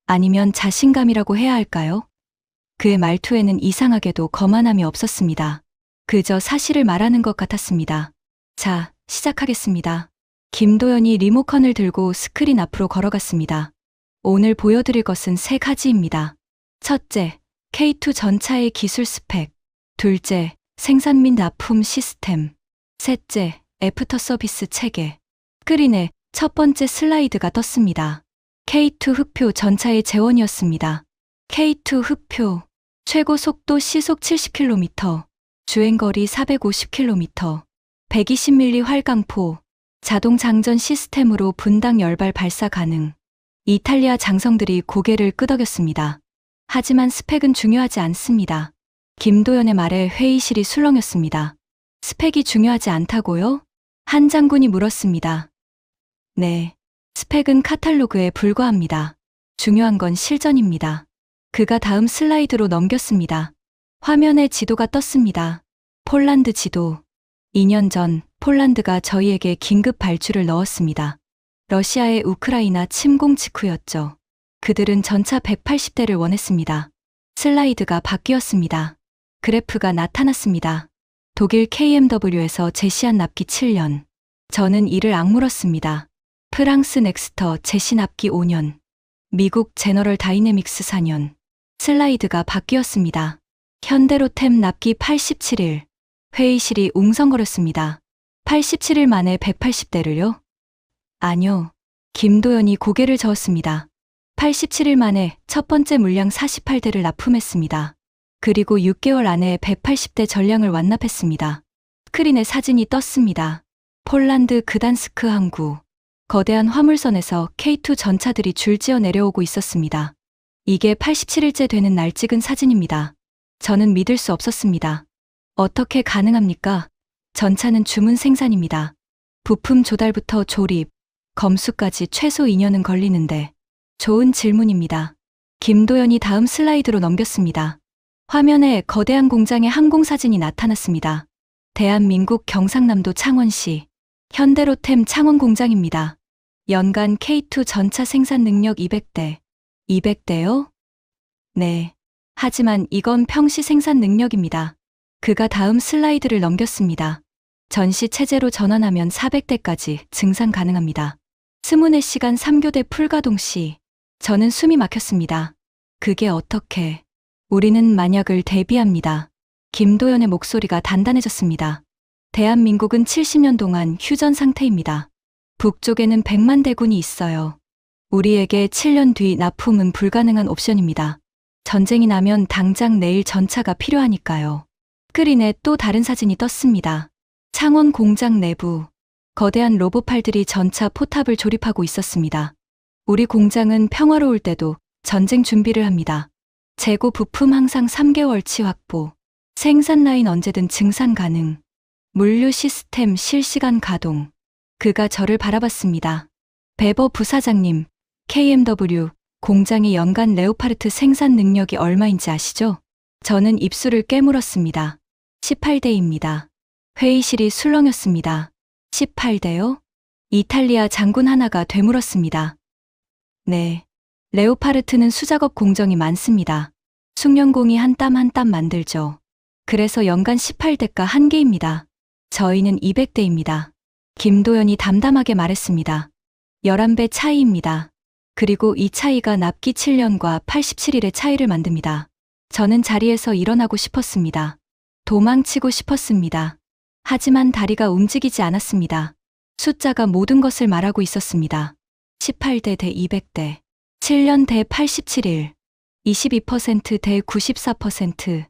아니면 자신감이라고 해야 할까요? 그의 말투에는 이상하게도 거만함이 없었습니다. 그저 사실을 말하는 것 같았습니다. 자, 시작하겠습니다. 김도연이 리모컨을 들고 스크린 앞으로 걸어갔습니다. 오늘 보여드릴 것은 3가지입니다. 첫째, K2 전차의 기술 스펙. 둘째, 생산 및 납품 시스템. 셋째, 애프터 서비스 체계. 스크린에 첫 번째 슬라이드가 떴습니다. K2 흑표 전차의 재원이었습니다. K2 흑표, 최고 속도 시속 70km, 주행거리 450km, 120mm 활강포, 자동 장전 시스템으로 분당 열발 발사 가능. 이탈리아 장성들이 고개를 끄덕였습니다. 하지만 스펙은 중요하지 않습니다. 김도연의 말에 회의실이 술렁였습니다. 스펙이 중요하지 않다고요? 한 장군이 물었습니다. 네, 스펙은 카탈로그에 불과합니다. 중요한 건 실전입니다. 그가 다음 슬라이드로 넘겼습니다. 화면에 지도가 떴습니다. 폴란드 지도. 2년 전 폴란드가 저희에게 긴급 발주를 넣었습니다. 러시아의 우크라이나 침공 직후였죠. 그들은 전차 180대를 원했습니다. 슬라이드가 바뀌었습니다. 그래프가 나타났습니다. 독일 KMW에서 제시한 납기 7년. 저는 이를 악물었습니다. 프랑스 넥스터 제시 납기 5년. 미국 제너럴 다이내믹스 4년. 슬라이드가 바뀌었습니다. 현대로템 납기 87일. 회의실이 웅성거렸습니다. 87일 만에 180대를요? 아니요. 김도연이 고개를 저었습니다. 87일 만에 첫 번째 물량 48대를 납품했습니다. 그리고 6개월 안에 180대 전량을 완납했습니다. 스크린에 사진이 떴습니다. 폴란드 그단스크 항구. 거대한 화물선에서 K2 전차들이 줄지어 내려오고 있었습니다. 이게 87일째 되는 날 찍은 사진입니다. 저는 믿을 수 없었습니다. 어떻게 가능합니까? 전차는 주문 생산입니다. 부품 조달부터 조립, 검수까지 최소 2년은 걸리는데. 좋은 질문입니다. 김도연이 다음 슬라이드로 넘겼습니다. 화면에 거대한 공장의 항공사진이 나타났습니다. 대한민국 경상남도 창원시 현대로템 창원 공장입니다. 연간 K2 전차 생산 능력 200대. 200대요? 네. 하지만 이건 평시 생산 능력입니다. 그가 다음 슬라이드를 넘겼습니다. 전시 체제로 전환하면 400대까지 증산 가능합니다. 24시간 3교대 풀가동 시 저는 숨이 막혔습니다. 그게 어떻게? 우리는 만약을 대비합니다. 김도연의 목소리가 단단해졌습니다. 대한민국은 70년 동안 휴전 상태입니다. 북쪽에는 100만 대군이 있어요. 우리에게 7년 뒤 납품은 불가능한 옵션입니다. 전쟁이 나면 당장 내일 전차가 필요하니까요. 스크린에 또 다른 사진이 떴습니다. 창원 공장 내부. 거대한 로봇팔들이 전차 포탑을 조립하고 있었습니다. 우리 공장은 평화로울 때도 전쟁 준비를 합니다. 재고 부품 항상 3개월치 확보. 생산 라인 언제든 증산 가능. 물류 시스템 실시간 가동. 그가 저를 바라봤습니다. 베버 부사장님, KMW 공장의 연간 레오파르트 생산 능력이 얼마인지 아시죠? 저는 입술을 깨물었습니다. 18대입니다. 회의실이 술렁였습니다. 18대요? 이탈리아 장군 하나가 되물었습니다. 네. 레오파르트는 수작업 공정이 많습니다. 숙련공이 한 땀 한 땀 만들죠. 그래서 연간 18대가 한계입니다. 저희는 200대입니다. 김도연이 담담하게 말했습니다. 11배 차이입니다. 그리고 이 차이가 납기 7년과 87일의 차이를 만듭니다. 저는 자리에서 일어나고 싶었습니다. 도망치고 싶었습니다. 하지만 다리가 움직이지 않았습니다. 숫자가 모든 것을 말하고 있었습니다. 18대 대 200대, 7년 대 87일, 22% 대 94%.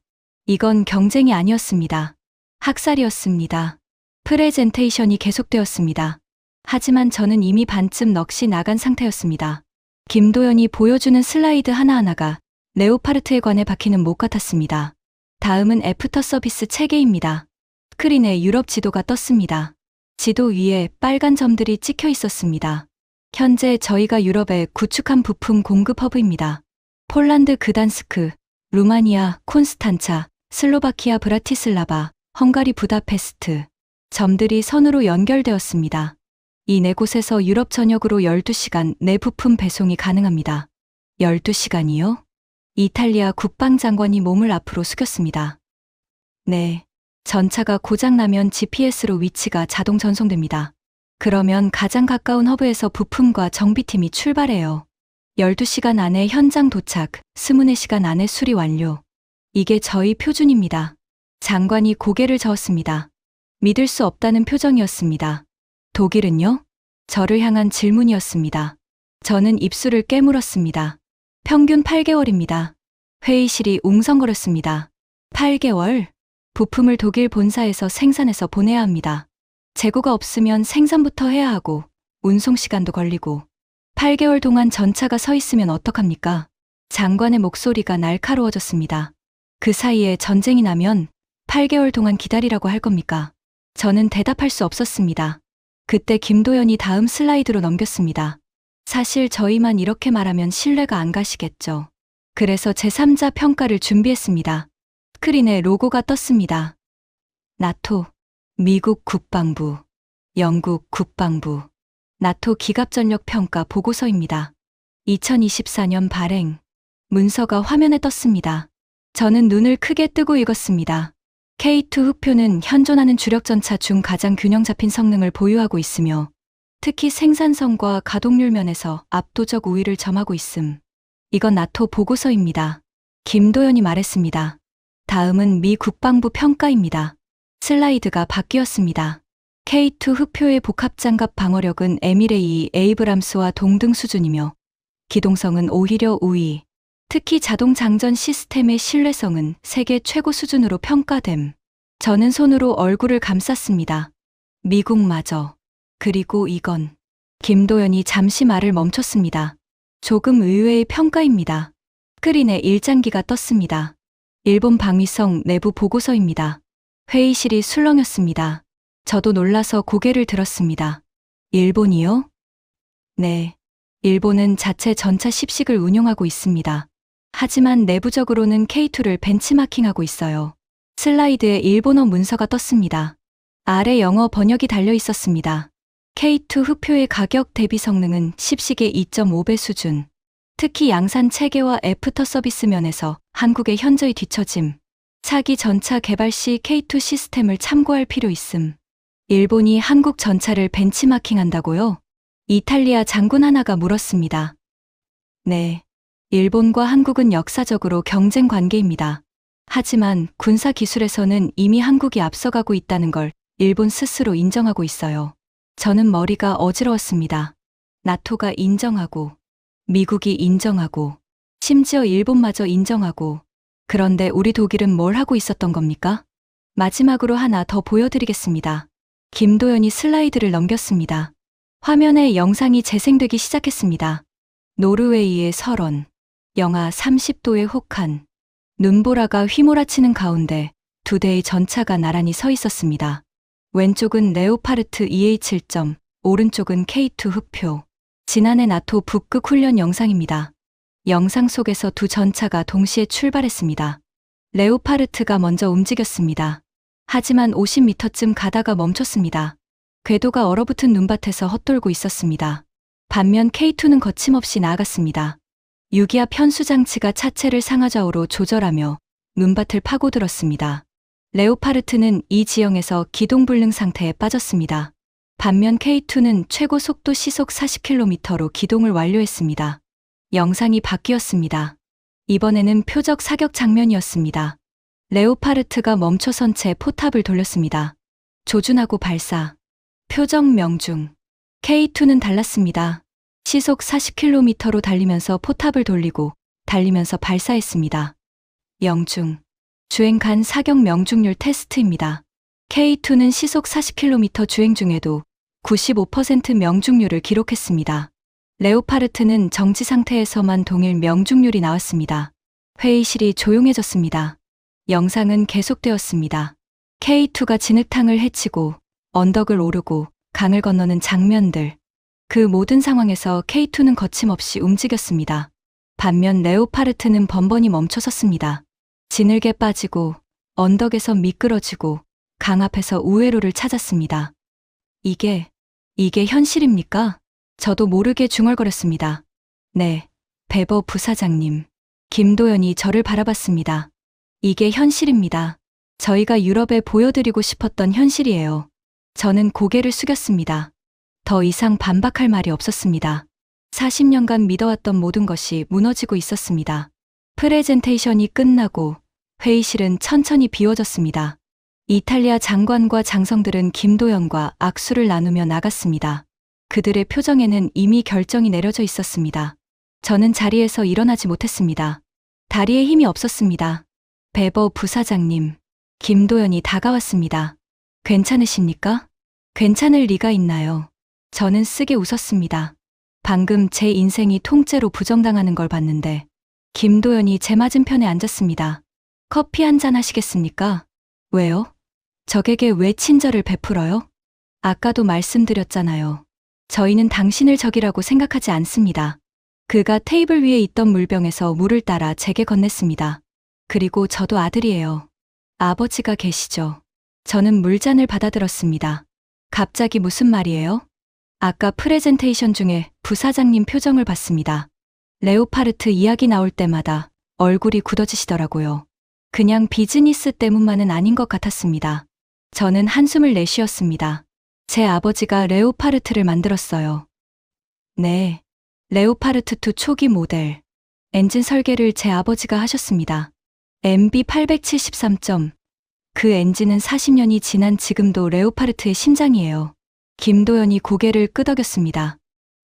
이건 경쟁이 아니었습니다. 학살이었습니다. 프레젠테이션이 계속되었습니다. 하지만 저는 이미 반쯤 넋이 나간 상태였습니다. 김도연이 보여주는 슬라이드 하나하나가 레오파르트에 관해 박히는 못 같았습니다. 다음은 애프터 서비스 체계입니다. 스크린에 유럽 지도가 떴습니다. 지도 위에 빨간 점들이 찍혀 있었습니다. 현재 저희가 유럽에 구축한 부품 공급 허브입니다. 폴란드 그단스크, 루마니아 콘스탄차, 슬로바키아 브라티슬라바, 헝가리 부다페스트. 점들이 선으로 연결되었습니다. 이 네 곳에서 유럽 전역으로 12시간 내 부품 배송이 가능합니다. 12시간이요? 이탈리아 국방장관이 몸을 앞으로 숙였습니다. 네. 전차가 고장나면 GPS로 위치가 자동 전송됩니다. 그러면 가장 가까운 허브에서 부품과 정비팀이 출발해요. 12시간 안에 현장 도착, 24시간 안에 수리 완료. 이게 저희 표준입니다. 장관이 고개를 저었습니다. 믿을 수 없다는 표정이었습니다. 독일은요? 저를 향한 질문이었습니다. 저는 입술을 깨물었습니다. 평균 8개월입니다. 회의실이 웅성거렸습니다. 8개월? 부품을 독일 본사에서 생산해서 보내야 합니다. 재고가 없으면 생산부터 해야 하고 운송 시간도 걸리고 8개월 동안 전차가 서 있으면 어떡합니까? 장관의 목소리가 날카로워졌습니다. 그 사이에 전쟁이 나면 8개월 동안 기다리라고 할 겁니까? 저는 대답할 수 없었습니다. 그때 김도연이 다음 슬라이드로 넘겼습니다. 사실 저희만 이렇게 말하면 신뢰가 안 가시겠죠. 그래서 제3자 평가를 준비했습니다. 스크린에 로고가 떴습니다. 나토, 미국 국방부, 영국 국방부, 나토 기갑전력 평가 보고서입니다. 2024년 발행. 문서가 화면에 떴습니다. 저는 눈을 크게 뜨고 읽었습니다. K2 흑표는 현존하는 주력 전차 중 가장 균형 잡힌 성능을 보유하고 있으며 특히 생산성과 가동률 면에서 압도적 우위를 점하고 있음. 이건 나토 보고서입니다. 김도연이 말했습니다. 다음은 미 국방부 평가입니다. 슬라이드가 바뀌었습니다. K2 흑표의 복합장갑 방어력은 에미레이 에이브람스와 동등 수준이며 기동성은 오히려 우위. 특히 자동 장전 시스템의 신뢰성은 세계 최고 수준으로 평가됨. 저는 손으로 얼굴을 감쌌습니다. 미국마저. 그리고 이건. 김도연이 잠시 말을 멈췄습니다. 조금 의외의 평가입니다. 스크린에 일장기가 떴습니다. 일본 방위성 내부 보고서입니다. 회의실이 술렁였습니다. 저도 놀라서 고개를 들었습니다. 일본이요? 네. 일본은 자체 전차 10식을 운용하고 있습니다. 하지만 내부적으로는 K2를 벤치마킹하고 있어요. 슬라이드에 일본어 문서가 떴습니다. 아래 영어 번역이 달려 있었습니다. K2 흑표의 가격 대비 성능은 10식의 2.5배 수준. 특히 양산 체계와 애프터 서비스 면에서 한국의 현저히 뒤처짐. 차기 전차 개발 시 K2 시스템을 참고할 필요 있음. 일본이 한국 전차를 벤치마킹한다고요? 이탈리아 장군 하나가 물었습니다. 네. 일본과 한국은 역사적으로 경쟁 관계입니다. 하지만 군사 기술에서는 이미 한국이 앞서가고 있다는 걸 일본 스스로 인정하고 있어요. 저는 머리가 어지러웠습니다. 나토가 인정하고, 미국이 인정하고, 심지어 일본마저 인정하고, 그런데 우리 독일은 뭘 하고 있었던 겁니까? 마지막으로 하나 더 보여드리겠습니다. 김도연이 슬라이드를 넘겼습니다. 화면에 영상이 재생되기 시작했습니다. 노르웨이의 설원, 영하 30도의 혹한, 눈보라가 휘몰아치는 가운데 두 대의 전차가 나란히 서 있었습니다. 왼쪽은 레오파르트 EH-1점, 오른쪽은 K2 흑표. 지난해 나토 북극 훈련 영상입니다. 영상 속에서 두 전차가 동시에 출발했습니다. 레오파르트가 먼저 움직였습니다. 하지만 50m쯤 가다가 멈췄습니다. 궤도가 얼어붙은 눈밭에서 헛돌고 있었습니다. 반면 K2는 거침없이 나아갔습니다. 유기압 현수 장치가 차체를 상하좌우로 조절하며 눈밭을 파고들었습니다. 레오파르트는 이 지형에서 기동불능 상태에 빠졌습니다. 반면 K2는 최고 속도 시속 40km로 기동을 완료했습니다. 영상이 바뀌었습니다. 이번에는 표적 사격 장면이었습니다. 레오파르트가 멈춰선 채 포탑을 돌렸습니다. 조준하고 발사. 표적 명중. K2는 달랐습니다. 시속 40km로 달리면서 포탑을 돌리고 달리면서 발사했습니다. 영중. 주행 간 사격 명중률 테스트입니다. K2는 시속 40km 주행 중에도 95% 명중률을 기록했습니다. 레오파르트는 정지 상태에서만 동일 명중률이 나왔습니다. 회의실이 조용해졌습니다. 영상은 계속되었습니다. K2가 진흙탕을 헤치고 언덕을 오르고 강을 건너는 장면들. 그 모든 상황에서 K2는 거침없이 움직였습니다. 반면 레오파르트는 번번이 멈춰섰습니다. 진흙에 빠지고 언덕에서 미끄러지고 강 앞에서 우회로를 찾았습니다. 이게 현실입니까? 저도 모르게 중얼거렸습니다. 네, 베버 부사장님. 김도연이 저를 바라봤습니다. 이게 현실입니다. 저희가 유럽에 보여드리고 싶었던 현실이에요. 저는 고개를 숙였습니다. 더 이상 반박할 말이 없었습니다. 40년간 믿어왔던 모든 것이 무너지고 있었습니다. 프레젠테이션이 끝나고 회의실은 천천히 비워졌습니다. 이탈리아 장관과 장성들은 김도연과 악수를 나누며 나갔습니다. 그들의 표정에는 이미 결정이 내려져 있었습니다. 저는 자리에서 일어나지 못했습니다. 다리에 힘이 없었습니다. 베버 부사장님, 김도연이 다가왔습니다. 괜찮으십니까? 괜찮을 리가 있나요? 저는 쓰게 웃었습니다. 방금 제 인생이 통째로 부정당하는 걸 봤는데 김도연이 제 맞은편에 앉았습니다. 커피 한 잔 하시겠습니까? 왜요? 적에게 왜 친절을 베풀어요? 아까도 말씀드렸잖아요. 저희는 당신을 적이라고 생각하지 않습니다. 그가 테이블 위에 있던 물병에서 물을 따라 제게 건넸습니다. 그리고 저도 아들이에요. 아버지가 계시죠? 저는 물잔을 받아들었습니다. 갑자기 무슨 말이에요? 아까 프레젠테이션 중에 부사장님 표정을 봤습니다. 레오파르트 이야기 나올 때마다 얼굴이 굳어지시더라고요. 그냥 비즈니스 때문만은 아닌 것 같았습니다. 저는 한숨을 내쉬었습니다. 제 아버지가 레오파르트를 만들었어요. 네, 레오파르트2 초기 모델. 엔진 설계를 제 아버지가 하셨습니다. MB873점. 그 엔진은 40년이 지난 지금도 레오파르트의 심장이에요. 김도연이 고개를 끄덕였습니다.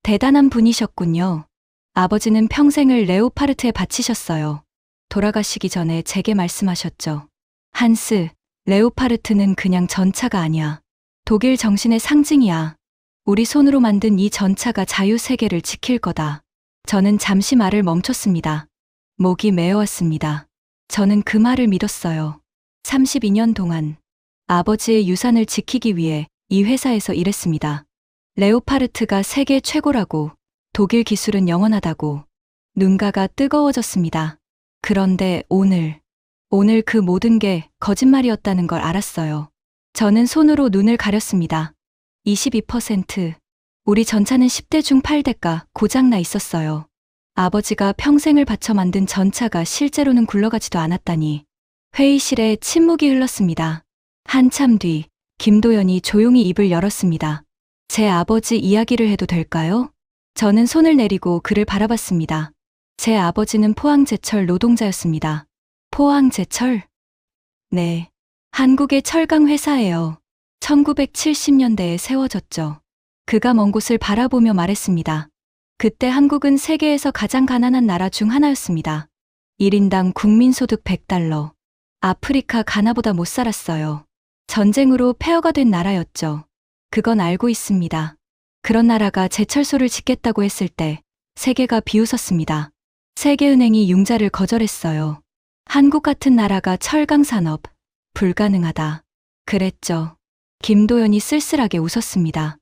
대단한 분이셨군요. 아버지는 평생을 레오파르트에 바치셨어요. 돌아가시기 전에 제게 말씀하셨죠. 한스, 레오파르트는 그냥 전차가 아니야. 독일 정신의 상징이야. 우리 손으로 만든 이 전차가 자유세계를 지킬 거다. 저는 잠시 말을 멈췄습니다. 목이 메어왔습니다. 저는 그 말을 믿었어요. 32년 동안 아버지의 유산을 지키기 위해 이 회사에서 일했습니다. 레오파르트가 세계 최고라고, 독일 기술은 영원하다고. 눈가가 뜨거워졌습니다. 그런데 오늘 그 모든 게 거짓말이었다는 걸 알았어요. 저는 손으로 눈을 가렸습니다. 22%. 우리 전차는 10대 중 8대가 고장나 있었어요. 아버지가 평생을 바쳐 만든 전차가 실제로는 굴러가지도 않았다니. 회의실에 침묵이 흘렀습니다. 한참 뒤 김도연이 조용히 입을 열었습니다. 제 아버지 이야기를 해도 될까요? 저는 손을 내리고 그를 바라봤습니다. 제 아버지는 포항제철 노동자였습니다. 포항제철? 네. 한국의 철강 회사예요. 1970년대에 세워졌죠. 그가 먼 곳을 바라보며 말했습니다. 그때 한국은 세계에서 가장 가난한 나라 중 하나였습니다. 1인당 국민소득 100달러. 아프리카 가나보다 못 살았어요. 전쟁으로 폐허가 된 나라였죠. 그건 알고 있습니다. 그런 나라가 제철소를 짓겠다고 했을 때 세계가 비웃었습니다. 세계은행이 융자를 거절했어요. 한국 같은 나라가 철강산업, 불가능하다. 그랬죠. 김도연이 쓸쓸하게 웃었습니다.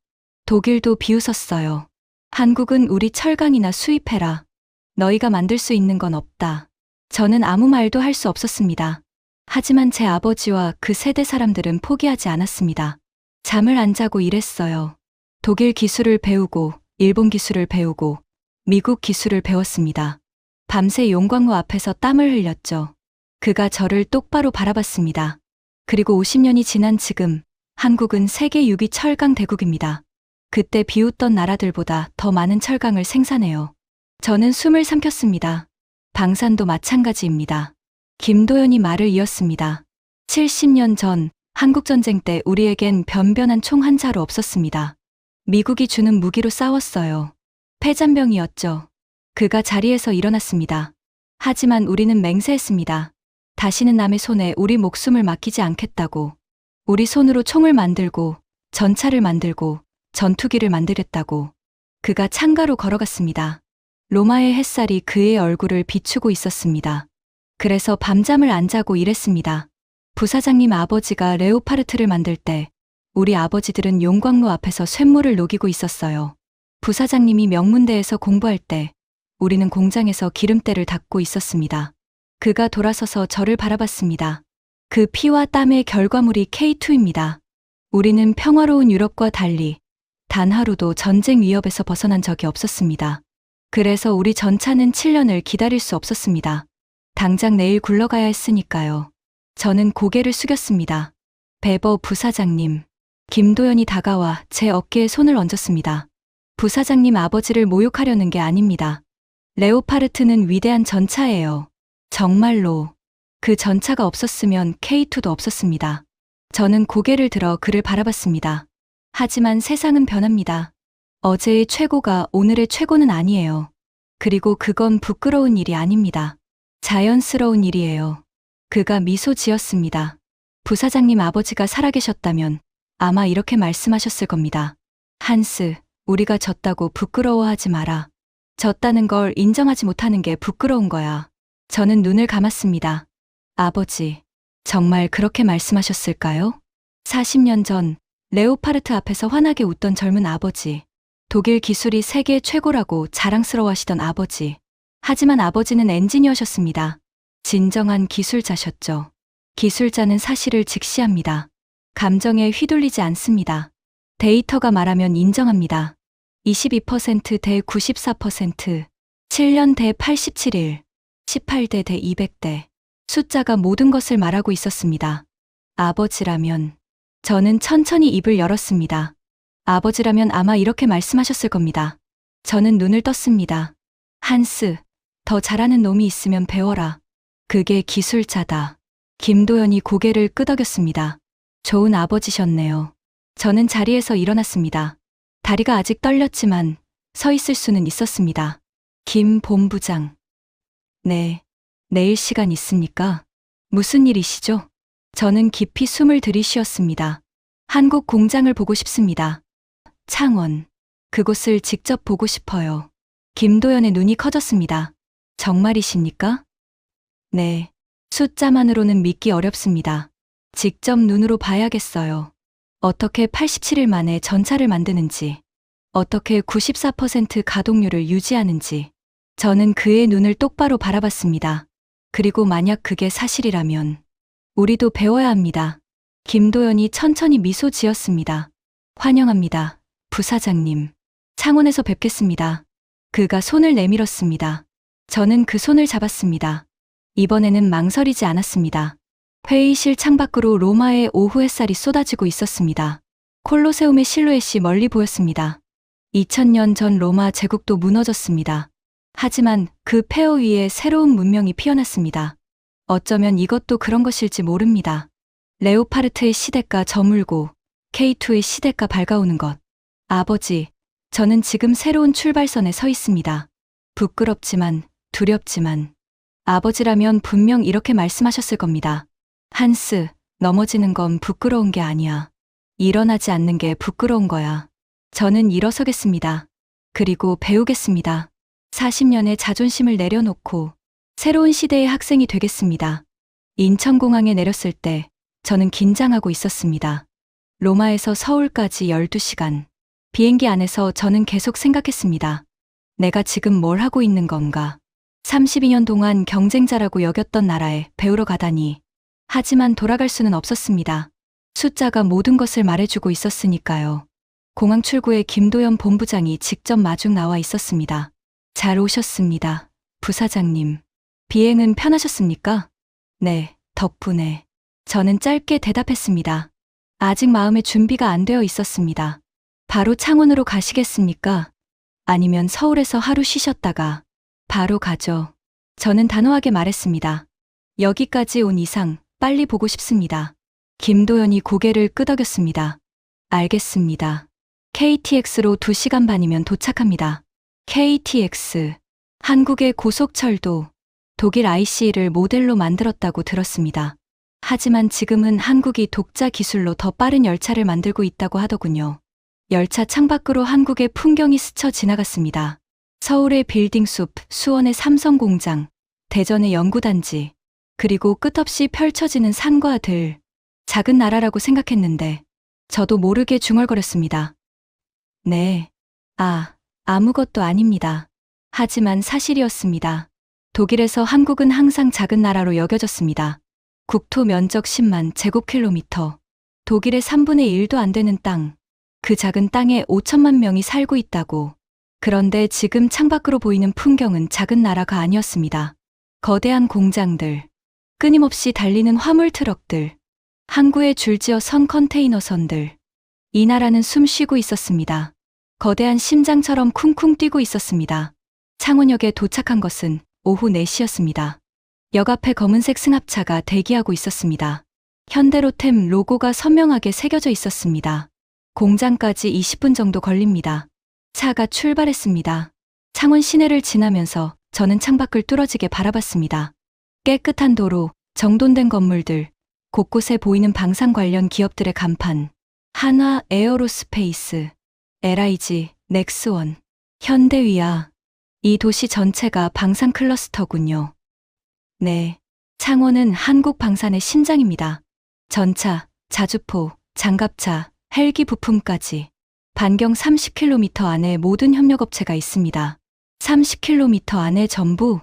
독일도 비웃었어요. 한국은 우리 철강이나 수입해라. 너희가 만들 수 있는 건 없다. 저는 아무 말도 할 수 없었습니다. 하지만 제 아버지와 그 세대 사람들은 포기하지 않았습니다. 잠을 안 자고 일했어요. 독일 기술을 배우고, 일본 기술을 배우고, 미국 기술을 배웠습니다. 밤새 용광로 앞에서 땀을 흘렸죠. 그가 저를 똑바로 바라봤습니다. 그리고 50년이 지난 지금, 한국은 세계 6위 철강 대국입니다. 그때 비웃던 나라들보다 더 많은 철강을 생산해요. 저는 숨을 삼켰습니다. 방산도 마찬가지입니다. 김도연이 말을 이었습니다. 70년 전 한국전쟁 때 우리에겐 변변한 총 한 자루 없었습니다. 미국이 주는 무기로 싸웠어요. 패잔병이었죠. 그가 자리에서 일어났습니다. 하지만 우리는 맹세했습니다. 다시는 남의 손에 우리 목숨을 맡기지 않겠다고. 우리 손으로 총을 만들고, 전차를 만들고, 전투기를 만들겠다고. 그가 창가로 걸어갔습니다. 로마의 햇살이 그의 얼굴을 비추고 있었습니다. 그래서 밤잠을 안 자고 일했습니다. 부사장님 아버지가 레오파르트를 만들 때 우리 아버지들은 용광로 앞에서 쇳물을 녹이고 있었어요. 부사장님이 명문대에서 공부할 때 우리는 공장에서 기름때를 닦고 있었습니다. 그가 돌아서서 저를 바라봤습니다. 그 피와 땀의 결과물이 K2입니다. 우리는 평화로운 유럽과 달리 단 하루도 전쟁 위협에서 벗어난 적이 없었습니다. 그래서 우리 전차는 7년을 기다릴 수 없었습니다. 당장 내일 굴러가야 했으니까요. 저는 고개를 숙였습니다. 베버 부사장님. 김도연이 다가와 제 어깨에 손을 얹었습니다. 부사장님 아버지를 모욕하려는 게 아닙니다. 레오파르트는 위대한 전차예요. 정말로. 그 전차가 없었으면 K2도 없었습니다. 저는 고개를 들어 그를 바라봤습니다. 하지만 세상은 변합니다. 어제의 최고가 오늘의 최고는 아니에요. 그리고 그건 부끄러운 일이 아닙니다. 자연스러운 일이에요. 그가 미소 지었습니다. 부사장님 아버지가 살아계셨다면 아마 이렇게 말씀하셨을 겁니다. 한스, 우리가 졌다고 부끄러워하지 마라. 졌다는 걸 인정하지 못하는 게 부끄러운 거야. 저는 눈을 감았습니다. 아버지, 정말 그렇게 말씀하셨을까요? 40년 전 레오파르트 앞에서 환하게 웃던 젊은 아버지. 독일 기술이 세계 최고라고 자랑스러워하시던 아버지. 하지만 아버지는 엔지니어셨습니다. 진정한 기술자셨죠. 기술자는 사실을 직시합니다. 감정에 휘둘리지 않습니다. 데이터가 말하면 인정합니다. 22% 대 94%, 7년 대 87일, 18대 대 200대. 숫자가 모든 것을 말하고 있었습니다. 아버지라면, 저는 천천히 입을 열었습니다. 아버지라면 아마 이렇게 말씀하셨을 겁니다. 저는 눈을 떴습니다. 한스, 더 잘하는 놈이 있으면 배워라. 그게 기술자다. 김도연이 고개를 끄덕였습니다. 좋은 아버지셨네요. 저는 자리에서 일어났습니다. 다리가 아직 떨렸지만 서 있을 수는 있었습니다. 김 본부장. 네, 내일 시간 있습니까? 무슨 일이시죠? 저는 깊이 숨을 들이쉬었습니다. 한국 공장을 보고 싶습니다. 창원. 그곳을 직접 보고 싶어요. 김도연의 눈이 커졌습니다. 정말이십니까? 네. 숫자만으로는 믿기 어렵습니다. 직접 눈으로 봐야겠어요. 어떻게 87일 만에 전차를 만드는지, 어떻게 94% 가동률을 유지하는지. 저는 그의 눈을 똑바로 바라봤습니다. 그리고 만약 그게 사실이라면 우리도 배워야 합니다. 김도연이 천천히 미소 지었습니다. 환영합니다, 부사장님. 창원에서 뵙겠습니다. 그가 손을 내밀었습니다. 저는 그 손을 잡았습니다. 이번에는 망설이지 않았습니다. 회의실 창밖으로 로마의 오후 햇살이 쏟아지고 있었습니다. 콜로세움의 실루엣이 멀리 보였습니다. 2000년 전 로마 제국도 무너졌습니다. 하지만 그 폐허 위에 새로운 문명이 피어났습니다. 어쩌면 이것도 그런 것일지 모릅니다. 레오파르트의 시대가 저물고 K2의 시대가 밝아오는 것. 아버지, 저는 지금 새로운 출발선에 서 있습니다. 부끄럽지만, 두렵지만. 아버지라면 분명 이렇게 말씀하셨을 겁니다. 한스, 넘어지는 건 부끄러운 게 아니야. 일어나지 않는 게 부끄러운 거야. 저는 일어서겠습니다. 그리고 배우겠습니다. 40년의 자존심을 내려놓고 새로운 시대의 학생이 되겠습니다. 인천공항에 내렸을 때 저는 긴장하고 있었습니다. 로마에서 서울까지 12시간. 비행기 안에서 저는 계속 생각했습니다. 내가 지금 뭘 하고 있는 건가? 32년 동안 경쟁자라고 여겼던 나라에 배우러 가다니. 하지만 돌아갈 수는 없었습니다. 숫자가 모든 것을 말해주고 있었으니까요. 공항 출구에 김도연 본부장이 직접 마중 나와 있었습니다. 잘 오셨습니다, 부사장님. 비행은 편하셨습니까? 네, 덕분에. 저는 짧게 대답했습니다. 아직 마음의 준비가 안 되어 있었습니다. 바로 창원으로 가시겠습니까? 아니면 서울에서 하루 쉬셨다가 바로 가죠. 저는 단호하게 말했습니다. 여기까지 온 이상 빨리 보고 싶습니다. 김도연이 고개를 끄덕였습니다. 알겠습니다. KTX로 2시간 반이면 도착합니다. KTX. 한국의 고속철도, 독일 IC를 모델로 만들었다고 들었습니다. 하지만 지금은 한국이 독자 기술로 더 빠른 열차를 만들고 있다고 하더군요. 열차 창밖으로 한국의 풍경이 스쳐 지나갔습니다. 서울의 빌딩숲, 수원의 삼성공장, 대전의 연구단지, 그리고 끝없이 펼쳐지는 산과 들. 작은 나라라고 생각했는데 저도 모르게 중얼거렸습니다. 네. 아무것도 아닙니다. 하지만 사실이었습니다. 독일에서 한국은 항상 작은 나라로 여겨졌습니다. 국토 면적 10만 제곱킬로미터. 독일의 3분의 1도 안 되는 땅. 그 작은 땅에 5천만 명이 살고 있다고. 그런데 지금 창밖으로 보이는 풍경은 작은 나라가 아니었습니다. 거대한 공장들, 끊임없이 달리는 화물 트럭들, 항구에 줄지어 선 컨테이너선들. 이 나라는 숨 쉬고 있었습니다. 거대한 심장처럼 쿵쿵 뛰고 있었습니다. 창원역에 도착한 것은 오후 4시였습니다. 역 앞에 검은색 승합차가 대기하고 있었습니다. 현대로템 로고가 선명하게 새겨져 있었습니다. 공장까지 20분 정도 걸립니다. 차가 출발했습니다. 창원 시내를 지나면서 저는 창밖을 뚫어지게 바라봤습니다. 깨끗한 도로, 정돈된 건물들, 곳곳에 보이는 방산 관련 기업들의 간판, 한화 에어로스페이스, LIG, 넥스원, 현대위아. 이 도시 전체가 방산 클러스터군요. 네, 창원은 한국 방산의 심장입니다. 전차, 자주포, 장갑차, 헬기 부품까지 반경 30km 안에 모든 협력업체가 있습니다. 30km 안에 전부?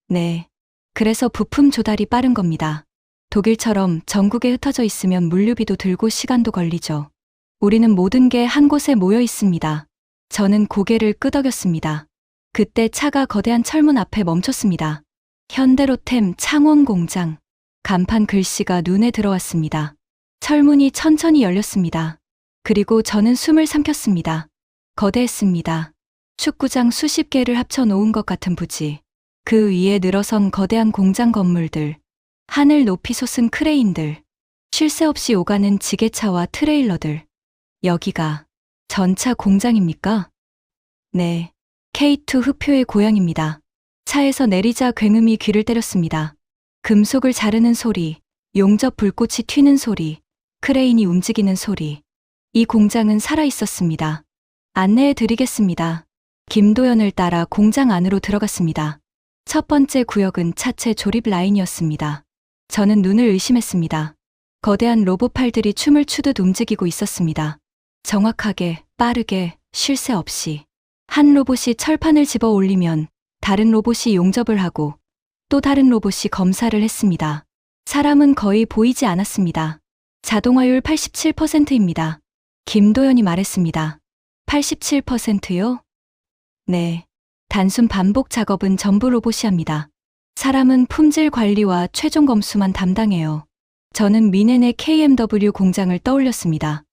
네, 그래서 부품 조달이 빠른 겁니다. 독일처럼 전국에 흩어져 있으면 물류비도 들고 시간도 걸리죠. 우리는 모든 게 한 곳에 모여 있습니다. 저는 고개를 끄덕였습니다. 그때 차가 거대한 철문 앞에 멈췄습니다. 현대로템 창원 공장. 간판 글씨가 눈에 들어왔습니다. 철문이 천천히 열렸습니다. 그리고 저는 숨을 삼켰습니다. 거대했습니다. 축구장 수십 개를 합쳐 놓은 것 같은 부지. 그 위에 늘어선 거대한 공장 건물들. 하늘 높이 솟은 크레인들. 쉴 새 없이 오가는 지게차와 트레일러들. 여기가 전차 공장입니까? 네. K2 흑표의 고향입니다. 차에서 내리자 굉음이 귀를 때렸습니다. 금속을 자르는 소리, 용접 불꽃이 튀는 소리, 크레인이 움직이는 소리. 이 공장은 살아 있었습니다. 안내해 드리겠습니다. 김도연을 따라 공장 안으로 들어갔습니다. 첫 번째 구역은 차체 조립 라인이었습니다. 저는 눈을 의심했습니다. 거대한 로봇팔들이 춤을 추듯 움직이고 있었습니다. 정확하게, 빠르게, 쉴 새 없이. 한 로봇이 철판을 집어 올리면 다른 로봇이 용접을 하고 또 다른 로봇이 검사를 했습니다. 사람은 거의 보이지 않았습니다. 자동화율 87%입니다. 김도연이 말했습니다. 87%요? 네. 단순 반복 작업은 전부 로봇이 합니다. 사람은 품질 관리와 최종 검수만 담당해요. 저는 미넨의 KMW 공장을 떠올렸습니다.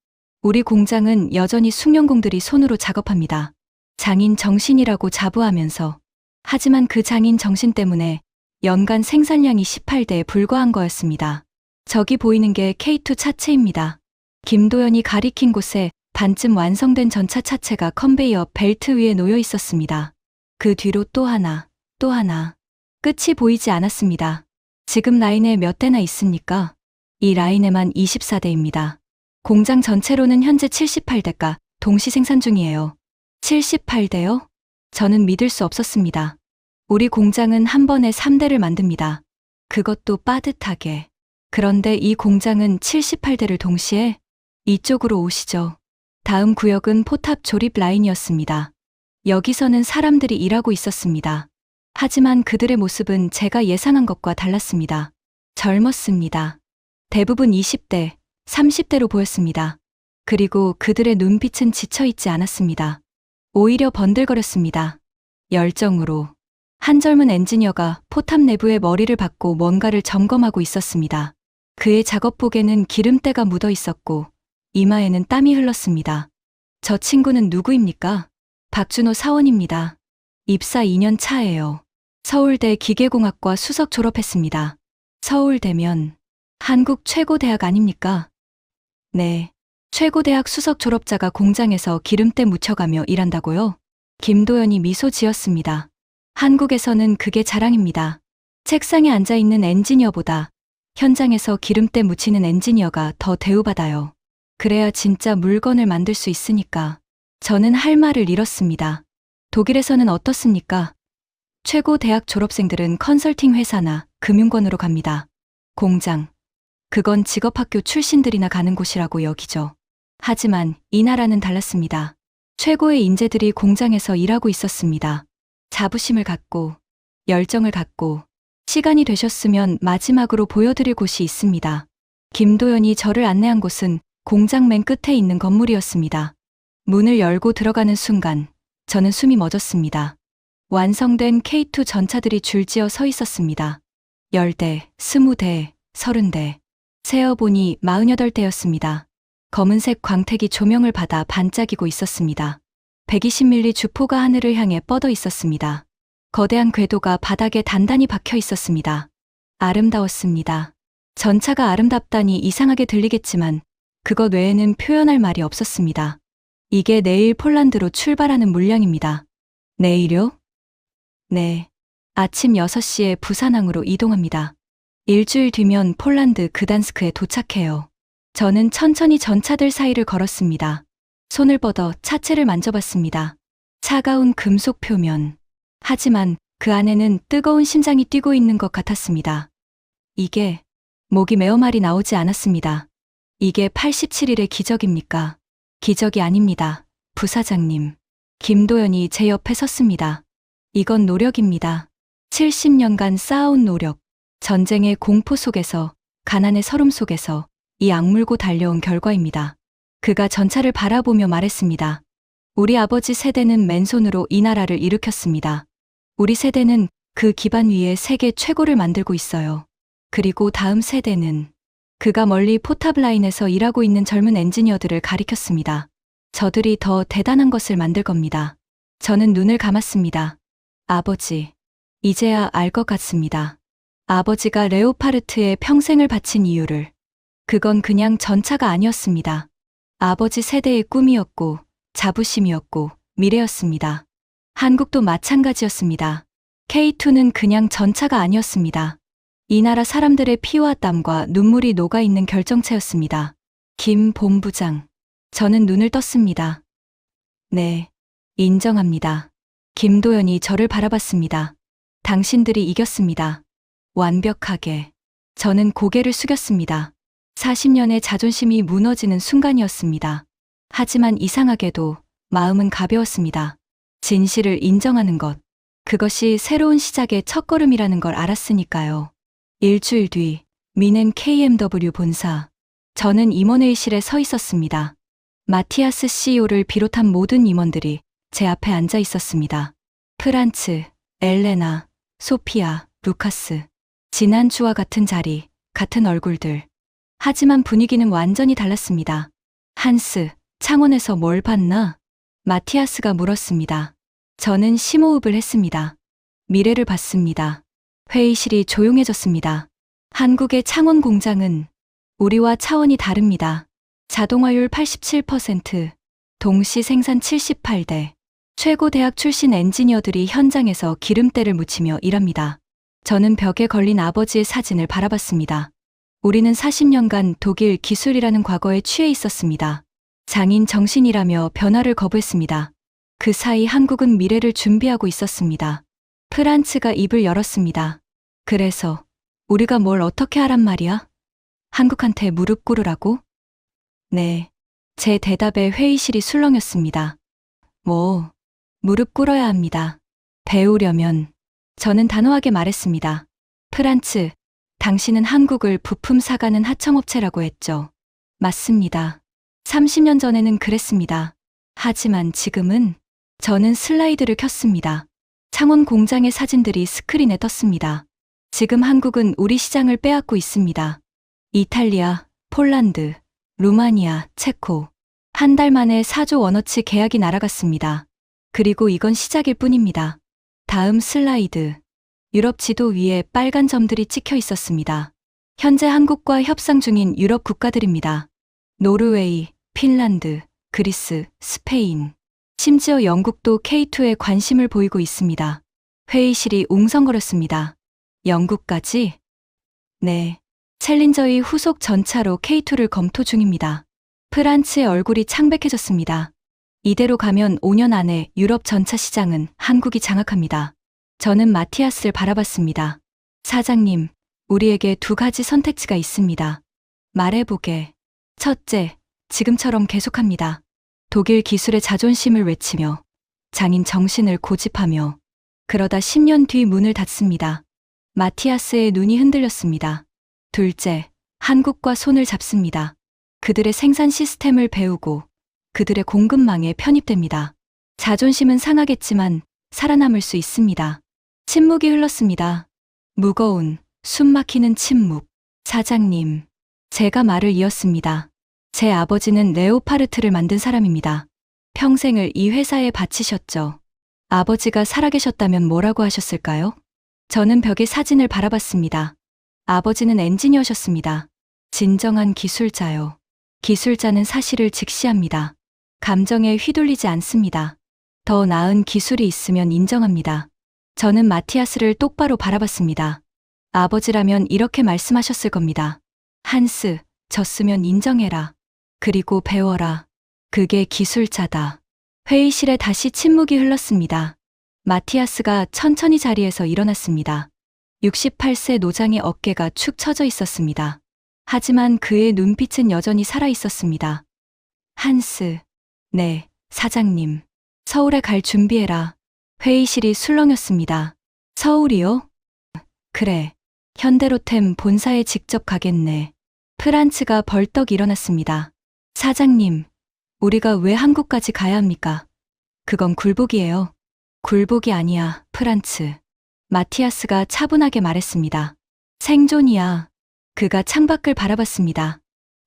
우리 공장은 여전히 숙련공들이 손으로 작업합니다. 장인 정신이라고 자부하면서. 하지만 그 장인 정신 때문에 연간 생산량이 18대에 불과한 거였습니다. 저기 보이는 게 K2 차체입니다. 김도연이 가리킨 곳에 반쯤 완성된 전차 차체가 컨베이어 벨트 위에 놓여 있었습니다. 그 뒤로 또 하나, 또 하나. 끝이 보이지 않았습니다. 지금 라인에 몇 대나 있습니까? 이 라인에만 24대입니다. 공장 전체로는 현재 78대가 동시 생산 중이에요. 78대요? 저는 믿을 수 없었습니다. 우리 공장은 한 번에 3대를 만듭니다. 그것도 빠듯하게. 그런데 이 공장은 78대를 동시에? 이쪽으로 오시죠. 다음 구역은 포탑 조립 라인이었습니다. 여기서는 사람들이 일하고 있었습니다. 하지만 그들의 모습은 제가 예상한 것과 달랐습니다. 젊었습니다. 대부분 20대, 30대로 보였습니다. 그리고 그들의 눈빛은 지쳐있지 않았습니다. 오히려 번들거렸습니다. 열정으로. 한 젊은 엔지니어가 포탑 내부의 머리를 박고 뭔가를 점검하고 있었습니다. 그의 작업복에는 기름때가 묻어 있었고 이마에는 땀이 흘렀습니다. 저 친구는 누구입니까? 박준호 사원입니다. 입사 2년 차예요. 서울대 기계공학과 수석 졸업했습니다. 서울대면 한국 최고 대학 아닙니까? 네. 최고 대학 수석 졸업자가 공장에서 기름때 묻혀가며 일한다고요? 김도연이 미소 지었습니다. 한국에서는 그게 자랑입니다. 책상에 앉아있는 엔지니어보다 현장에서 기름때 묻히는 엔지니어가 더 대우받아요. 그래야 진짜 물건을 만들 수 있으니까. 저는 할 말을 잃었습니다. 독일에서는 어떻습니까? 최고 대학 졸업생들은 컨설팅 회사나 금융권으로 갑니다. 공장. 그건 직업학교 출신들이나 가는 곳이라고 여기죠. 하지만 이 나라는 달랐습니다. 최고의 인재들이 공장에서 일하고 있었습니다. 자부심을 갖고, 열정을 갖고, 시간이 되셨으면 마지막으로 보여드릴 곳이 있습니다. 김도연이 저를 안내한 곳은 공장 맨 끝에 있는 건물이었습니다. 문을 열고 들어가는 순간 저는 숨이 멎었습니다. 완성된 K2 전차들이 줄지어 서 있었습니다. 10대, 20대, 30대. 세어보니 48대였습니다. 검은색 광택이 조명을 받아 반짝이고 있었습니다. 120mm 주포가 하늘을 향해 뻗어 있었습니다. 거대한 궤도가 바닥에 단단히 박혀 있었습니다. 아름다웠습니다. 전차가 아름답다니 이상하게 들리겠지만 그것 외에는 표현할 말이 없었습니다. 이게 내일 폴란드로 출발하는 물량입니다. 내일요? 네. 아침 6시에 부산항으로 이동합니다. 일주일 뒤면 폴란드 그단스크에 도착해요. 저는 천천히 전차들 사이를 걸었습니다. 손을 뻗어 차체를 만져봤습니다. 차가운 금속 표면. 하지만 그 안에는 뜨거운 심장이 뛰고 있는 것 같았습니다. 이게 목이 메어 말이 나오지 않았습니다. 이게 87일의 기적입니까? 기적이 아닙니다. 부사장님. 김도연이 제 옆에 섰습니다. 이건 노력입니다. 70년간 쌓아온 노력. 전쟁의 공포 속에서, 가난의 서름 속에서 이 악물고 달려온 결과입니다. 그가 전차를 바라보며 말했습니다. 우리 아버지 세대는 맨손으로 이 나라를 일으켰습니다. 우리 세대는 그 기반 위에 세계 최고를 만들고 있어요. 그리고 다음 세대는 그가 멀리 포탑라인에서 일하고 있는 젊은 엔지니어들을 가리켰습니다. 저들이 더 대단한 것을 만들 겁니다. 저는 눈을 감았습니다. 아버지, 이제야 알 것 같습니다. 아버지가 레오파르트에 평생을 바친 이유를. 그건 그냥 전차가 아니었습니다. 아버지 세대의 꿈이었고, 자부심이었고, 미래였습니다. 한국도 마찬가지였습니다. K2는 그냥 전차가 아니었습니다. 이 나라 사람들의 피와 땀과 눈물이 녹아있는 결정체였습니다. 김 본부장. 저는 눈을 떴습니다. 네, 인정합니다. 김도연이 저를 바라봤습니다. 당신들이 이겼습니다. 완벽하게. 저는 고개를 숙였습니다. 40년의 자존심이 무너지는 순간이었습니다. 하지만 이상하게도 마음은 가벼웠습니다. 진실을 인정하는 것. 그것이 새로운 시작의 첫걸음이라는 걸 알았으니까요. 일주일 뒤, 미넨 KMW 본사. 저는 임원회의실에 서 있었습니다. 마티아스 CEO를 비롯한 모든 임원들이 제 앞에 앉아 있었습니다. 프란츠, 엘레나, 소피아, 루카스. 지난주와 같은 자리, 같은 얼굴들. 하지만 분위기는 완전히 달랐습니다. 한스, 창원에서 뭘 봤나? 마티아스가 물었습니다. 저는 심호흡을 했습니다. 미래를 봤습니다. 회의실이 조용해졌습니다. 한국의 창원 공장은 우리와 차원이 다릅니다. 자동화율 87%, 동시 생산 78대, 최고 대학 출신 엔지니어들이 현장에서 기름때를 묻히며 일합니다. 저는 벽에 걸린 아버지의 사진을 바라봤습니다. 우리는 40년간 독일 기술이라는 과거에 취해 있었습니다. 장인 정신이라며 변화를 거부했습니다. 그 사이 한국은 미래를 준비하고 있었습니다. 프란츠가 입을 열었습니다. 그래서 우리가 뭘 어떻게 하란 말이야? 한국한테 무릎 꿇으라고? 네. 제 대답에 회의실이 술렁였습니다. 무릎 꿇어야 합니다. 배우려면. 저는 단호하게 말했습니다. 프란츠, 당신은 한국을 부품 사가는 하청업체라고 했죠. 맞습니다. 30년 전에는 그랬습니다. 하지만 지금은 저는 슬라이드를 켰습니다. 창원 공장의 사진들이 스크린에 떴습니다. 지금 한국은 우리 시장을 빼앗고 있습니다. 이탈리아, 폴란드, 루마니아, 체코. 한 달 만에 4조 원어치 계약이 날아갔습니다. 그리고 이건 시작일 뿐입니다. 다음 슬라이드. 유럽 지도 위에 빨간 점들이 찍혀 있었습니다. 현재 한국과 협상 중인 유럽 국가들입니다. 노르웨이, 핀란드, 그리스, 스페인. 심지어 영국도 K2에 관심을 보이고 있습니다. 회의실이 웅성거렸습니다. 영국까지? 네. 챌린저의 후속 전차로 K2를 검토 중입니다. 프란츠의 얼굴이 창백해졌습니다. 이대로 가면 5년 안에 유럽 전차 시장은 한국이 장악합니다. 저는 마티아스를 바라봤습니다. 사장님, 우리에게 두 가지 선택지가 있습니다. 말해보게. 첫째, 지금처럼 계속합니다. 독일 기술의 자존심을 외치며 장인 정신을 고집하며 그러다 10년 뒤 문을 닫습니다. 마티아스의 눈이 흔들렸습니다. 둘째, 한국과 손을 잡습니다. 그들의 생산 시스템을 배우고 그들의 공급망에 편입됩니다. 자존심은 상하겠지만 살아남을 수 있습니다. 침묵이 흘렀습니다. 무거운, 숨막히는 침묵. 사장님, 제가 말을 이었습니다. 제 아버지는 레오파르트를 만든 사람입니다. 평생을 이 회사에 바치셨죠. 아버지가 살아계셨다면 뭐라고 하셨을까요? 저는 벽의 사진을 바라봤습니다. 아버지는 엔지니어셨습니다. 진정한 기술자요. 기술자는 사실을 직시합니다. 감정에 휘둘리지 않습니다. 더 나은 기술이 있으면 인정합니다. 저는 마티아스를 똑바로 바라봤습니다. 아버지라면 이렇게 말씀하셨을 겁니다. 한스, 졌으면 인정해라. 그리고 배워라. 그게 기술자다. 회의실에 다시 침묵이 흘렀습니다. 마티아스가 천천히 자리에서 일어났습니다. 68세 노장의 어깨가 축 처져 있었습니다. 하지만 그의 눈빛은 여전히 살아 있었습니다. 한스, 네, 사장님. 서울에 갈 준비해라. 회의실이 술렁였습니다. 서울이요? 그래. 현대로템 본사에 직접 가겠네. 프란츠가 벌떡 일어났습니다. 사장님, 우리가 왜 한국까지 가야 합니까? 그건 굴복이에요. 굴복이 아니야, 프란츠. 마티아스가 차분하게 말했습니다. 생존이야. 그가 창밖을 바라봤습니다.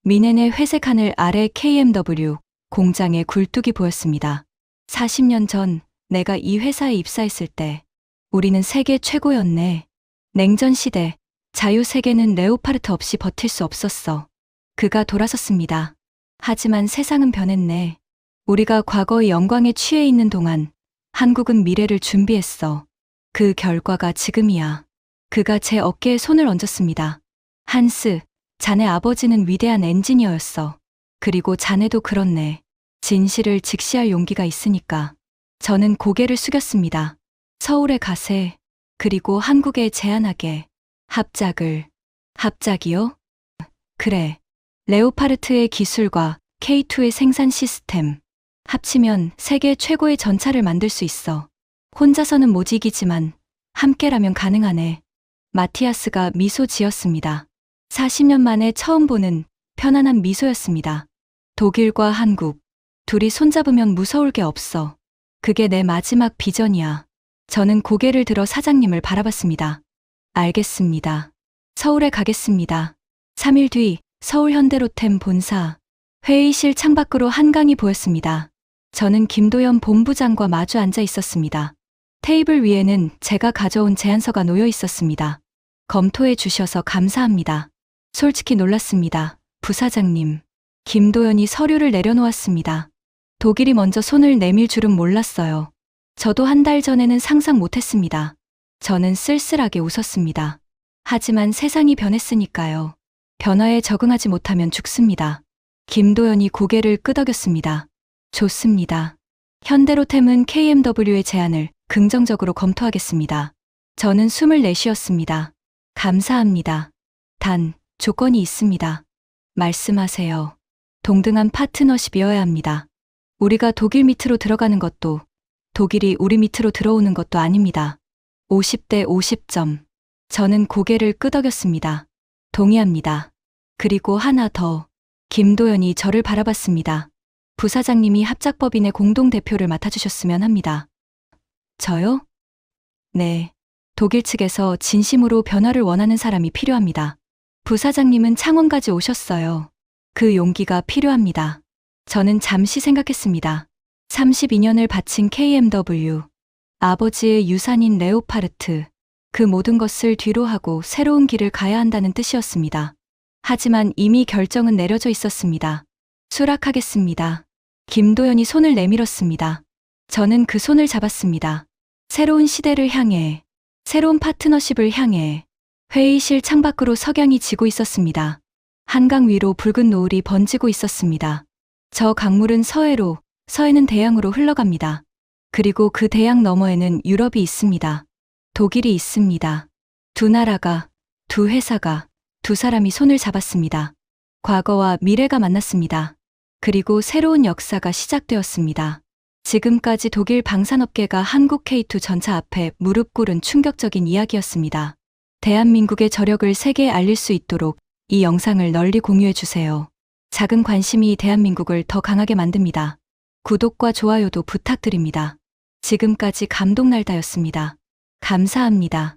미넨의 회색 하늘 아래 KMW 공장의 굴뚝이 보였습니다. 40년 전 내가 이 회사에 입사했을 때 우리는 세계 최고였네. 냉전 시대, 자유 세계는 레오파르트 없이 버틸 수 없었어. 그가 돌아섰습니다. 하지만 세상은 변했네. 우리가 과거의 영광에 취해 있는 동안 한국은 미래를 준비했어. 그 결과가 지금이야. 그가 제 어깨에 손을 얹었습니다. 한스, 자네 아버지는 위대한 엔지니어였어. 그리고 자네도 그렇네. 진실을 직시할 용기가 있으니까. 저는 고개를 숙였습니다. 서울에 가세. 그리고 한국에 제안하게. 합작이요? 그래. 레오파르트의 기술과 K2의 생산 시스템. 합치면 세계 최고의 전차를 만들 수 있어. 혼자서는 못 이기지만 함께라면 가능하네. 마티아스가 미소 지었습니다. 40년 만에 처음 보는 편안한 미소였습니다. 독일과 한국, 둘이 손잡으면 무서울 게 없어. 그게 내 마지막 비전이야. 저는 고개를 들어 사장님을 바라봤습니다. 알겠습니다. 서울에 가겠습니다. 3일 뒤 서울 현대로템 본사. 회의실 창밖으로 한강이 보였습니다. 저는 김도연 본부장과 마주 앉아 있었습니다. 테이블 위에는 제가 가져온 제안서가 놓여 있었습니다. 검토해 주셔서 감사합니다. 솔직히 놀랐습니다. 부사장님. 김도연이 서류를 내려놓았습니다. 독일이 먼저 손을 내밀 줄은 몰랐어요. 저도 한 달 전에는 상상 못했습니다. 저는 쓸쓸하게 웃었습니다. 하지만 세상이 변했으니까요. 변화에 적응하지 못하면 죽습니다. 김도연이 고개를 끄덕였습니다. 좋습니다. 현대로템은 KMW의 제안을 긍정적으로 검토하겠습니다. 저는 숨을 내쉬었습니다. 감사합니다. 단, 조건이 있습니다. 말씀하세요. 동등한 파트너십이어야 합니다. 우리가 독일 밑으로 들어가는 것도, 독일이 우리 밑으로 들어오는 것도 아닙니다. 50대 50점. 저는 고개를 끄덕였습니다. 동의합니다. 그리고 하나 더. 김도연이 저를 바라봤습니다. 부사장님이 합작법인의 공동대표를 맡아주셨으면 합니다. 저요? 네. 독일 측에서 진심으로 변화를 원하는 사람이 필요합니다. 부사장님은 창원까지 오셨어요. 그 용기가 필요합니다. 저는 잠시 생각했습니다. 32년을 바친 KMW, 아버지의 유산인 레오파르트, 그 모든 것을 뒤로 하고 새로운 길을 가야 한다는 뜻이었습니다. 하지만 이미 결정은 내려져 있었습니다. 수락하겠습니다. 김도연이 손을 내밀었습니다. 저는 그 손을 잡았습니다. 새로운 시대를 향해, 새로운 파트너십을 향해. 회의실 창밖으로 석양이 지고 있었습니다. 한강 위로 붉은 노을이 번지고 있었습니다. 저 강물은 서해로, 서해는 대양으로 흘러갑니다. 그리고 그 대양 너머에는 유럽이 있습니다. 독일이 있습니다. 두 나라가, 두 회사가, 두 사람이 손을 잡았습니다. 과거와 미래가 만났습니다. 그리고 새로운 역사가 시작되었습니다. 지금까지 독일 방산업계가 한국 K2 전차 앞에 무릎 꿇은 충격적인 이야기였습니다. 대한민국의 저력을 세계에 알릴 수 있도록 이 영상을 널리 공유해 주세요. 작은 관심이 대한민국을 더 강하게 만듭니다. 구독과 좋아요도 부탁드립니다. 지금까지 감동날다였습니다. 감사합니다.